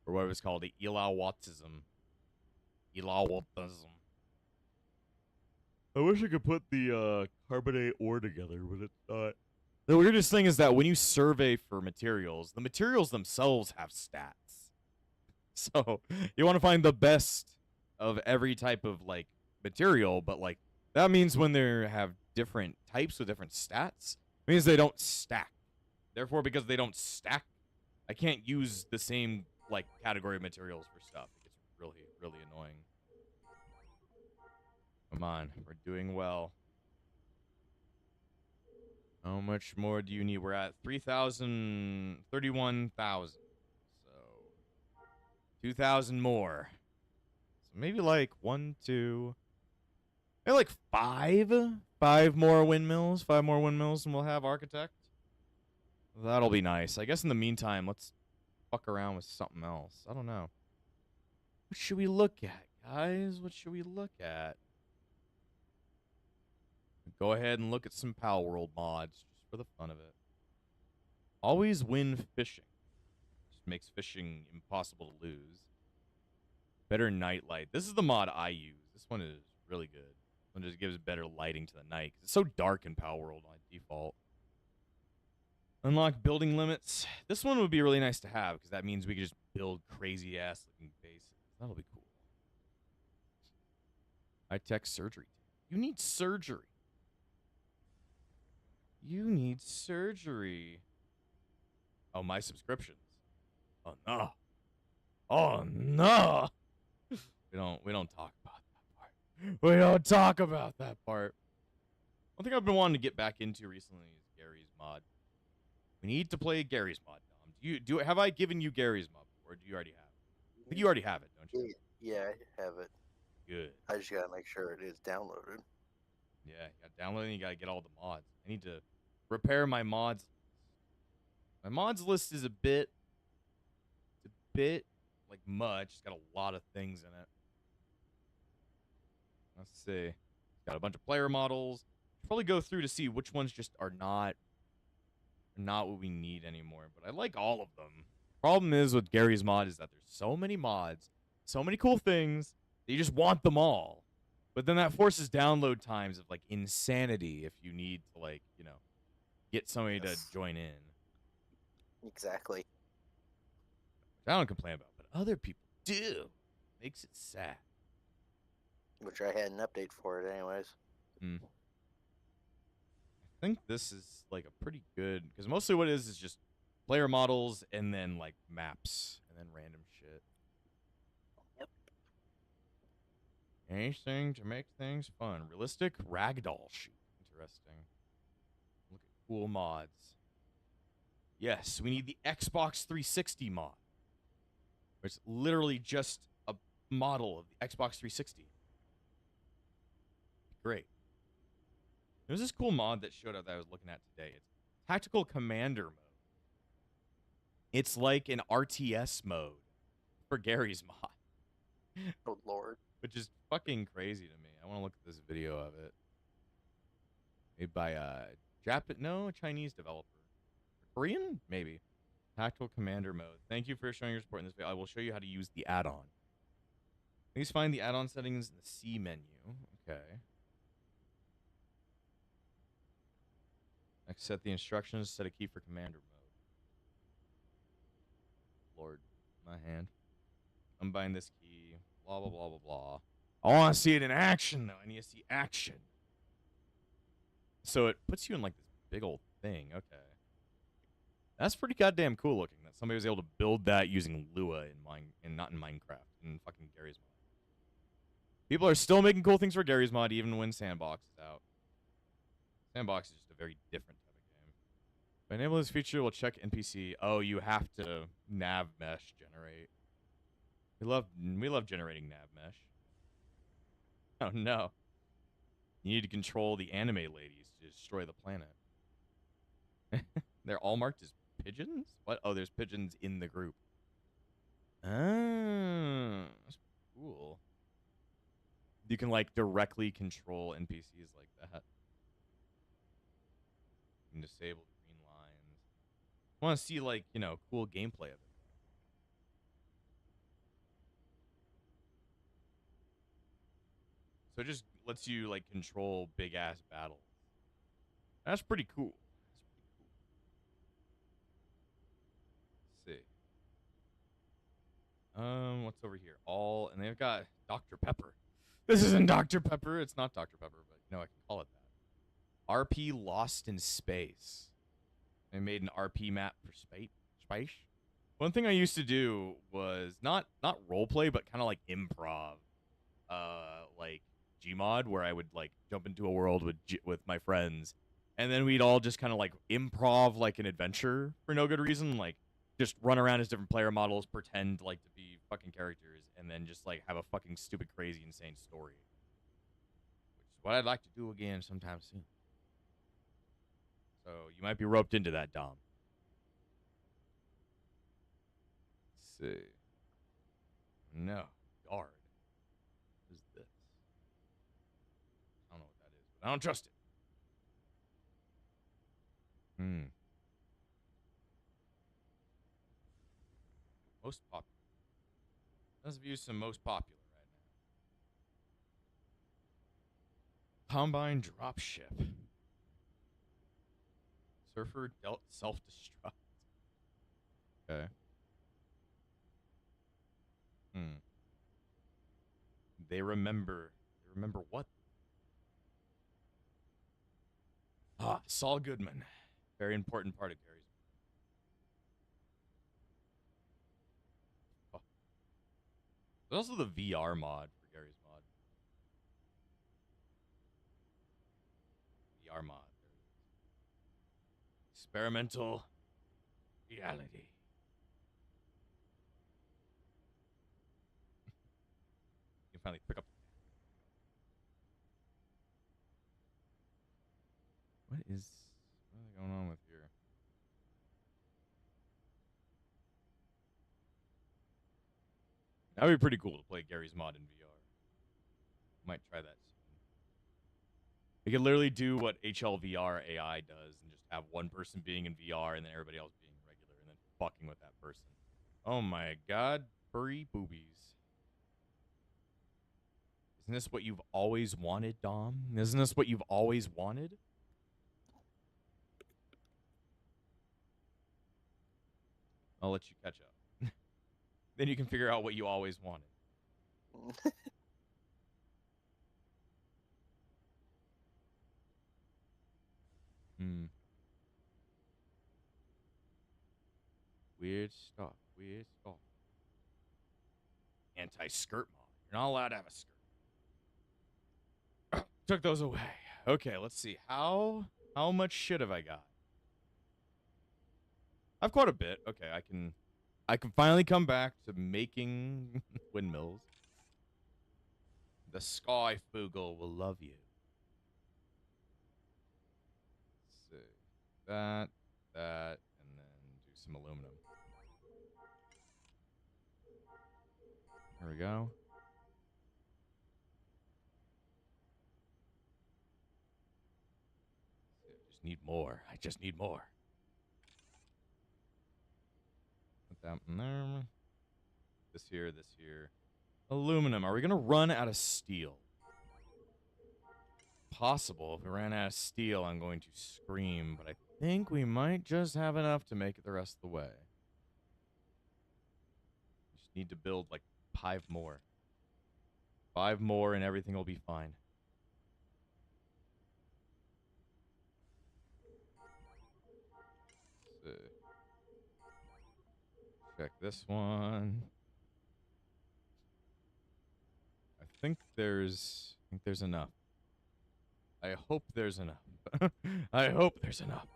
or whatever it's called, the Elawattism. Elawattism. I wish I could put the carbonate ore together, but it's not. The weirdest thing is that when you survey for materials, the materials themselves have stats. So you want to find the best of every type of like material, but like that means when they have different types with different stats, it means they don't stack. Therefore, because they don't stack, I can't use the same like category of materials for stuff. It gets really, really annoying. Come on, we're doing well. How much more do you need? We're at 3,000, 31,000. So 2,000 more. So maybe like 1, 2, maybe like 5 more windmills. 5 more windmills, and we'll have architect. That'll be nice. I guess in the meantime, let's fuck around with something else. I don't know. What should we look at, guys? What should we look at? Go ahead and look at some Pal World mods just for the fun of it. Always win fishing. Just makes fishing impossible to lose. Better nightlight. This is the mod I use. This one is really good. This one just gives better lighting to the night. It's so dark in Pal World on default. Unlock building limits. This one would be really nice to have because that means we could just build crazy ass looking bases. That'll be cool. High-tech surgery. You need surgery. You need surgery. Oh, my subscriptions. Oh no. Oh no. We don't talk about that part. We don't talk about that part. One thing I've been wanting to get back into recently is Gary's mod. We need to play Gary's mod, Dom. Have I given you Gary's mod before, or do you already have it? I think you already have it, don't you? Yeah, I have it. Good. I just gotta make sure it is downloaded. Yeah, you gotta download it and you gotta get all the mods. I need to repair my mods. My mods list is a bit like much. It's got a lot of things in it. Let's see. It's got a bunch of player models. Should probably go through to see which ones just are not what we need anymore. But I like all of them. Problem is with Gary's mod is that there's so many mods, so many cool things that you just want them all. But then that forces download times of like insanity if you need to like, you know, get somebody to join in. Exactly. Which I don't complain about, but other people do. Makes it sad. Which I had an update for it anyways. I think this is like a pretty good, because mostly what it is just player models and then like maps and then random shit. Yep. Anything to make things fun. Realistic ragdoll shoot. Interesting. Look at cool mods. Yes, we need the Xbox 360 mod. It's literally just a model of the Xbox 360. Great. There's this cool mod that showed up that I was looking at today. It's Tactical Commander mode. It's like an RTS mode for Gary's mod. Oh, Lord. Which is fucking crazy to me. I want to look at this video of it. Made by a Chinese developer. Korean? Maybe. Tactical Commander mode. Thank you for showing your support in this video. I will show you how to use the add-on. Please find the add-on settings in the C menu. Okay. Next, set the instructions. Set a key for Commander mode. Lord, my hand. Unbind this key. Blah, blah, blah, blah, blah. I want to see it in action, though. I need to see action. So it puts you in, like, this big old thing. Okay. That's pretty goddamn cool looking that somebody was able to build that using Lua not in Minecraft, in fucking Gary's mod. People are still making cool things for Gary's mod even when Sandbox is out. Sandbox is just a very different type of game. To enable this feature, we'll check NPC. Oh, you have to nav mesh generate. We love generating nav mesh. Oh no. You need to control the anime ladies to destroy the planet. They're all marked as pigeons? What? Oh, there's pigeons in the group. Ah, that's cool. You can like directly control NPCs like that. You can disable green lines. I want to see like, you know, cool gameplay of it. So it just lets you like control big ass battles. That's pretty cool. Let's see. What's over here? And they've got Dr. Pepper. This isn't Dr. Pepper. It's not Dr. Pepper, but I can call it that. RP Lost in Space. They made an RP map for space. One thing I used to do was not roleplay, but kind of like improv. Like Gmod, where I would like jump into a world with my friends, and then we'd all just kind of like improv like an adventure for no good reason, like just run around as different player models, pretend like to be fucking characters, and then just like have a fucking stupid, crazy, insane story. Which is what I'd like to do again sometime soon. So you might be roped into that, Dom. Let's see. No. Guard. What is this? I don't know what that is, but I don't trust it. Most popular. Let's view some most popular right now. Combine dropship. Surfer dealt self-destruct. Okay. They remember what? Saul Goodman. Very important part of Gary's. Oh. There's also the VR mod for Gary's mod. VR mod. Experimental reality. You can finally pick up. What is going on with here? That would be pretty cool to play Gary's mod in VR. Might try that soon. We could literally do what HLVR AI does and just have one person being in VR and then everybody else being regular and then fucking with that person. Oh my god, furry boobies. Isn't this what you've always wanted, Dom? Isn't this what you've always wanted? I'll let you catch up. Then you can figure out what you always wanted. Weird stuff. Weird stuff. Anti-skirt mod. You're not allowed to have a skirt. Took those away. Okay, let's see. How much shit have I got? I've quite a bit. Okay, I can finally come back to making windmills. The Sky Fugel will love you. Let's see. That, and then do some aluminum. There we go. I just need more. I just need more. Put that in there. This here, this here. Aluminum. Are we going to run out of steel? Possible. If we ran out of steel, I'm going to scream. But I think we might just have enough to make it the rest of the way. Just need to build like 5 more. 5 more and everything will be fine. Let's see. Check this one. I think there's enough. I hope there's enough. I hope there's enough.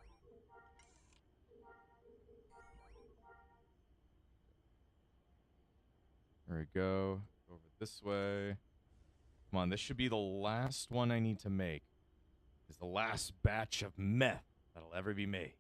There we go. Over this way. Come on, this should be the last one I need to make. It's the last batch of meth that'll ever be made.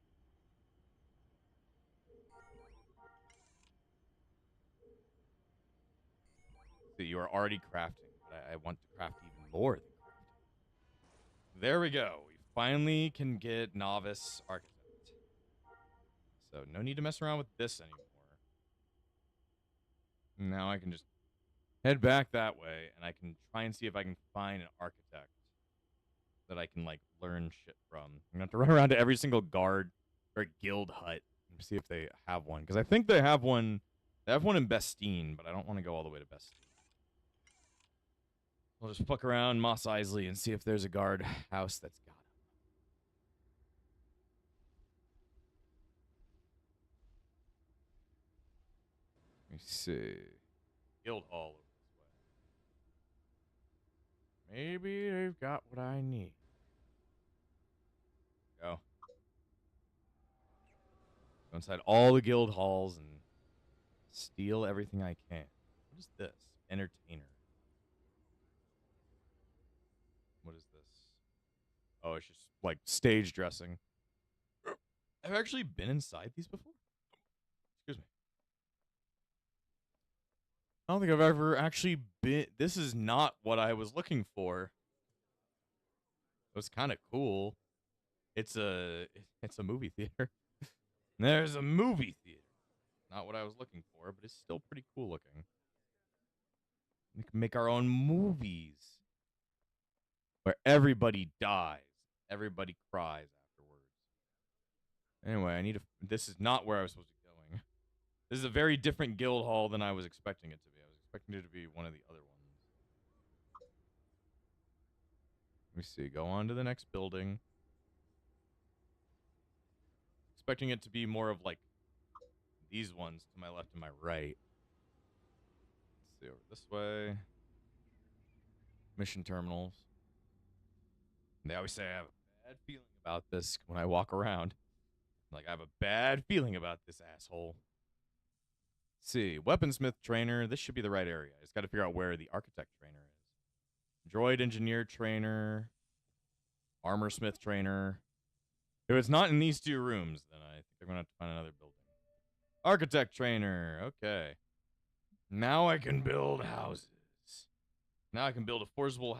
So you are already crafting, but I want to craft even more than crafting. There we go. We finally can get Novice Architect. So no need to mess around with this anymore. Now I can just head back that way, and I can try and see if I can find an architect that I can, like, learn shit from. I'm gonna have to run around to every single guard or guild hut and see if they have one. Because I think they have one. They have one in Bestine, but I don't want to go all the way to Bestine. We'll just fuck around Mos Eisley and see if there's a guard house that's got it. Let me see. Guild Hall over this way. Maybe they've got what I need. Go. Go inside all the guild halls and steal everything I can. What is this? Entertainer. What is this? Oh, it's just like stage dressing. I've actually been inside these before. Excuse me. I don't think I've ever actually been. This is not what I was looking for. It was kind of cool. It's a movie theater. There's a movie theater. Not what I was looking for, but it's still pretty cool looking. We can make our own movies where everybody dies, everybody cries afterwards. Anyway, I need to. This is not where I was supposed to be going. This is a very different guild hall than I was expecting it to be. I was expecting it to be one of the other ones. Let me see. Go on to the next building. Expecting it to be more of like these ones to my left and my right. Let's see, over this way. Mission terminals. They always say I have a bad feeling about this when I walk around. Like, I have a bad feeling about this asshole. Let's see, weaponsmith trainer. This should be the right area. I just got to figure out where the architect trainer is. Droid engineer trainer. Armorsmith trainer. If it's not in these two rooms, then I think I'm going to have to find another building. Architect trainer. Okay. Now I can build houses. Now I can build affordable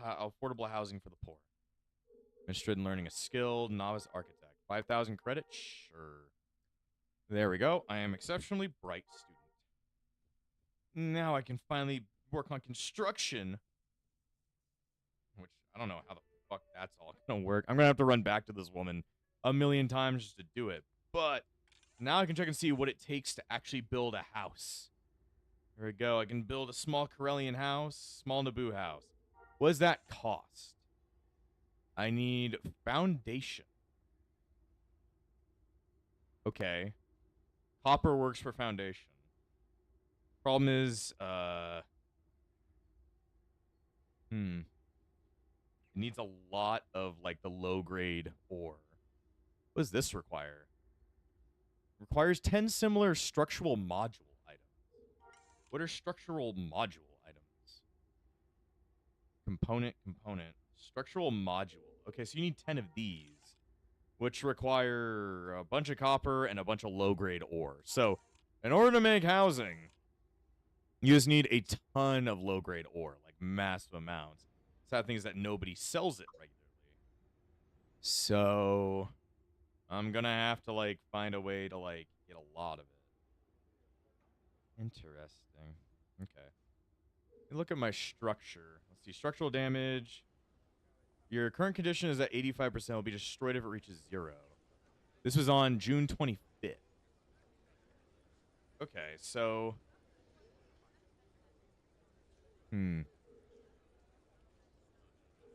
housing for the poor. Interested in learning a skill. Novice architect. 5,000 credit? Sure. There we go. I am exceptionally bright student. Now I can finally work on construction. Which, I don't know how the fuck that's all going to work. I'm going to have to run back to this woman a million times just to do it. But now I can check and see what it takes to actually build a house. There we go. I can build a small Corellian house, small Naboo house. What does that cost? I need foundation. Okay. Copper works for foundation. Problem is, it needs a lot of, like, the low-grade ore. What does this require? Requires 10 similar structural module items. What are structural module items? Component. Structural module. Okay, so you need 10 of these, which require a bunch of copper and a bunch of low-grade ore. So, in order to make housing, you just need a ton of low-grade ore, like massive amounts. Sad thing is that nobody sells it regularly. So, I'm gonna have to, like, find a way to, like, get a lot of it. Interesting. Okay. Look at my structure. Let's see. Structural damage. Your current condition is at 85%. Will be destroyed if it reaches 0. This was on June 25th. Okay, so...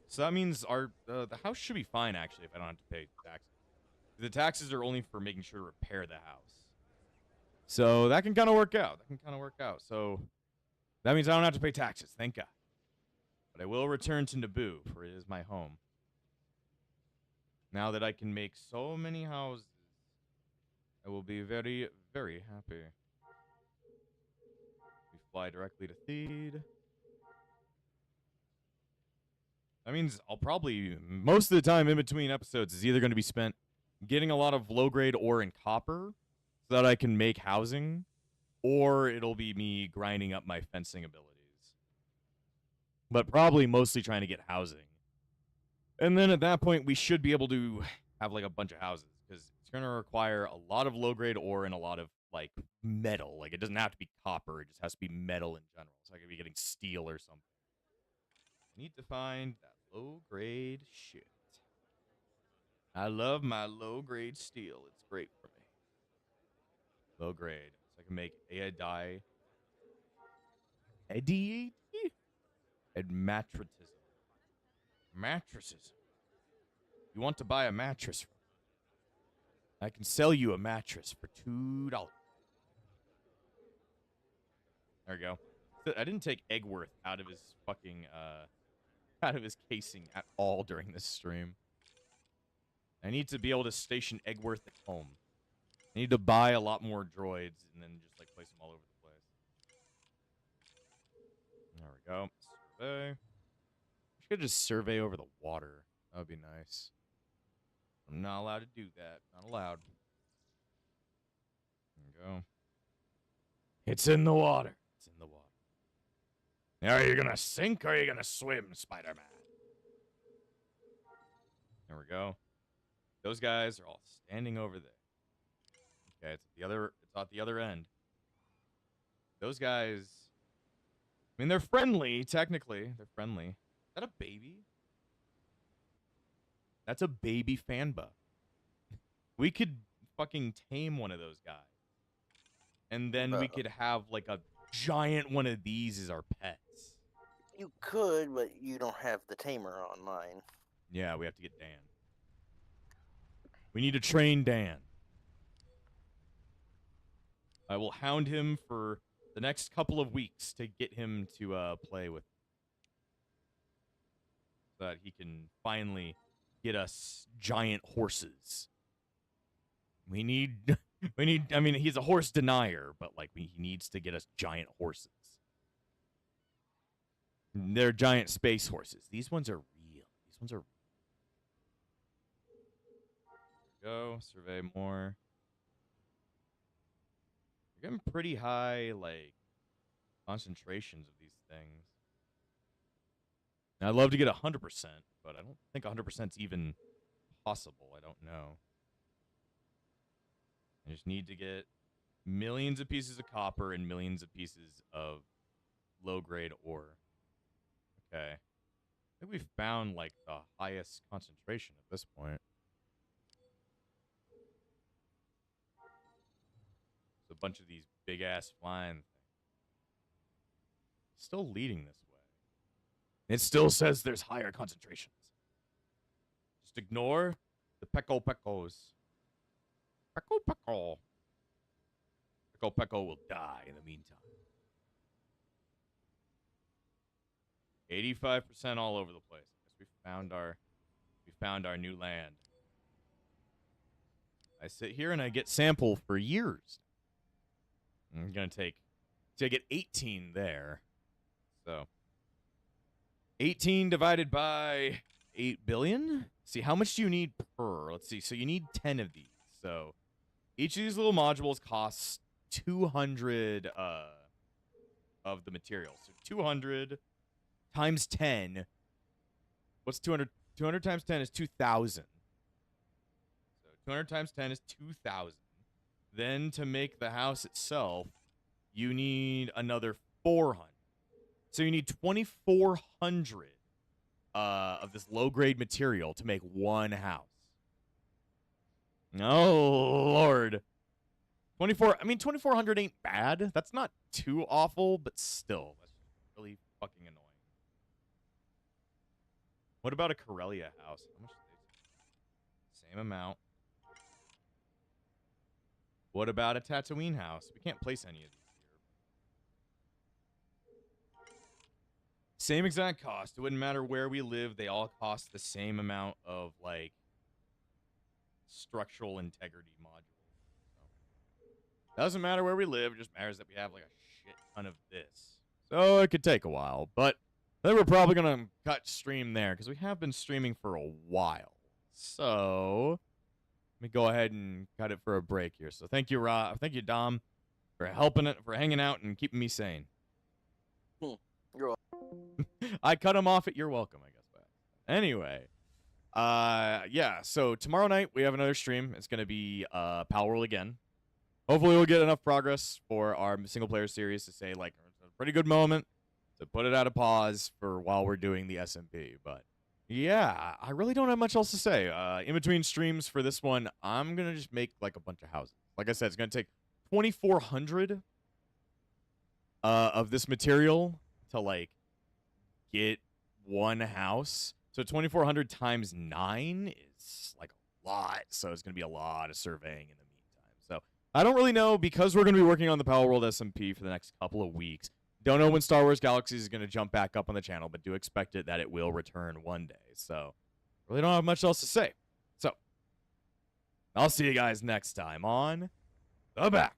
So that means the house should be fine, actually, if I don't have to pay taxes. The taxes are only for making sure to repair the house. So that can kind of work out. So that means I don't have to pay taxes. Thank God. But I will return to Naboo, for it is my home. Now that I can make so many houses, I will be very, very happy. We fly directly to Theed. That means I'll probably, most of the time in between episodes, is either going to be spent getting a lot of low-grade ore and copper so that I can make housing, or it'll be me grinding up my fencing abilities. But probably mostly trying to get housing. And then at that point, we should be able to have, like, a bunch of houses, because it's going to require a lot of low-grade ore and a lot of, like, like metal. Like it doesn't have to be copper. It just has to be metal in general. So I could be getting steel or something. I need to find that low grade shit. I love my low grade steel. It's great for me. Low grade. So I can make a dye. Eddie and matritism. Mattresses. You want to buy a mattress from me? I can sell you a mattress for $2. There we go. I didn't take Eggworth out of his fucking out of his casing at all during this stream. I need to be able to station Eggworth at home. I need to buy a lot more droids and then just like place them all over the place. There we go. Survey. I should just survey over the water. That would be nice. I'm not allowed to do that. Not allowed. There we go. It's in the water. It's in the water. Are you gonna sink or are you gonna swim, Spider-Man? There we go. Those guys are all standing over there. Okay, it's at the other end. Those guys, I mean, they're friendly, technically. They're friendly. Is that a baby? That's a baby fan buff. We could fucking tame one of those guys. And then we could have, like, a giant one of these as our pets. You could, but you don't have the tamer online. Yeah, we have to get Dan. We need to train Dan. I will hound him for the next couple of weeks to get him to play with, so that he can finally get us giant horses. We need, I mean, he's a horse denier, but like he needs to get us giant horses. They're giant space horses. These ones are real. These ones are go survey more. You're getting pretty high, like, concentrations of these things. Now, I'd love to get 100%, but I don't think 100% is even possible. I don't know. I just need to get millions of pieces of copper and millions of pieces of low-grade ore. Okay. I think we've found, like, the highest concentration at this point. A bunch of these big-ass flying things. Still leading this way. It still says there's higher concentrations. Just ignore the Pecco-Peccos. Pecco-Pecco. Pecco-Pecco will die in the meantime. 85% all over the place. I guess we found our new land. I sit here and I get sample for years. I'm going to get 18 there. So 18 divided by 8 billion? See, how much do you need per? Let's see. So you need 10 of these. So each of these little modules costs 200 of the materials. So 200 times 10. What's 200? 200 times 10 is 2,000. So 200 times 10 is 2,000. Then to make the house itself, you need another 400. So you need 2,400 of this low-grade material to make one house. Oh, Lord. 2,400 ain't bad. That's not too awful, but still, that's really fucking annoying. What about a Corellia house? How much do they? Same amount. What about a Tatooine house? We can't place any of these here. Same exact cost. It wouldn't matter where we live. They all cost the same amount of, like, structural integrity modules. So, doesn't matter where we live. It just matters that we have, like, a shit ton of this. So it could take a while. But then we're probably going to cut stream there because we have been streaming for a while. So let me go ahead and cut it for a break here. So thank you, thank you, Dom, for hanging out and keeping me sane. You're welcome. I cut him off at you're welcome, I guess. Anyway, yeah. So tomorrow night we have another stream. It's gonna be Pal World again. hopefully we'll get enough progress for our single player series to say like it's a pretty good moment to put it at a pause for while we're doing the SMP. But yeah, I really don't have much else to say. In between streams for this one, I'm gonna just make like a bunch of houses. Like I said, it's gonna take 2,400 of this material to like get one house. So 2,400 times 9 is like a lot. So it's gonna be a lot of surveying in the meantime. So I don't really know, because we're gonna be working on the Power World SMP for the next couple of weeks. Don't know when Star Wars Galaxies is gonna jump back up on the channel, but do expect it that it will return one day. So really don't have much else to say. So I'll see you guys next time on The Back.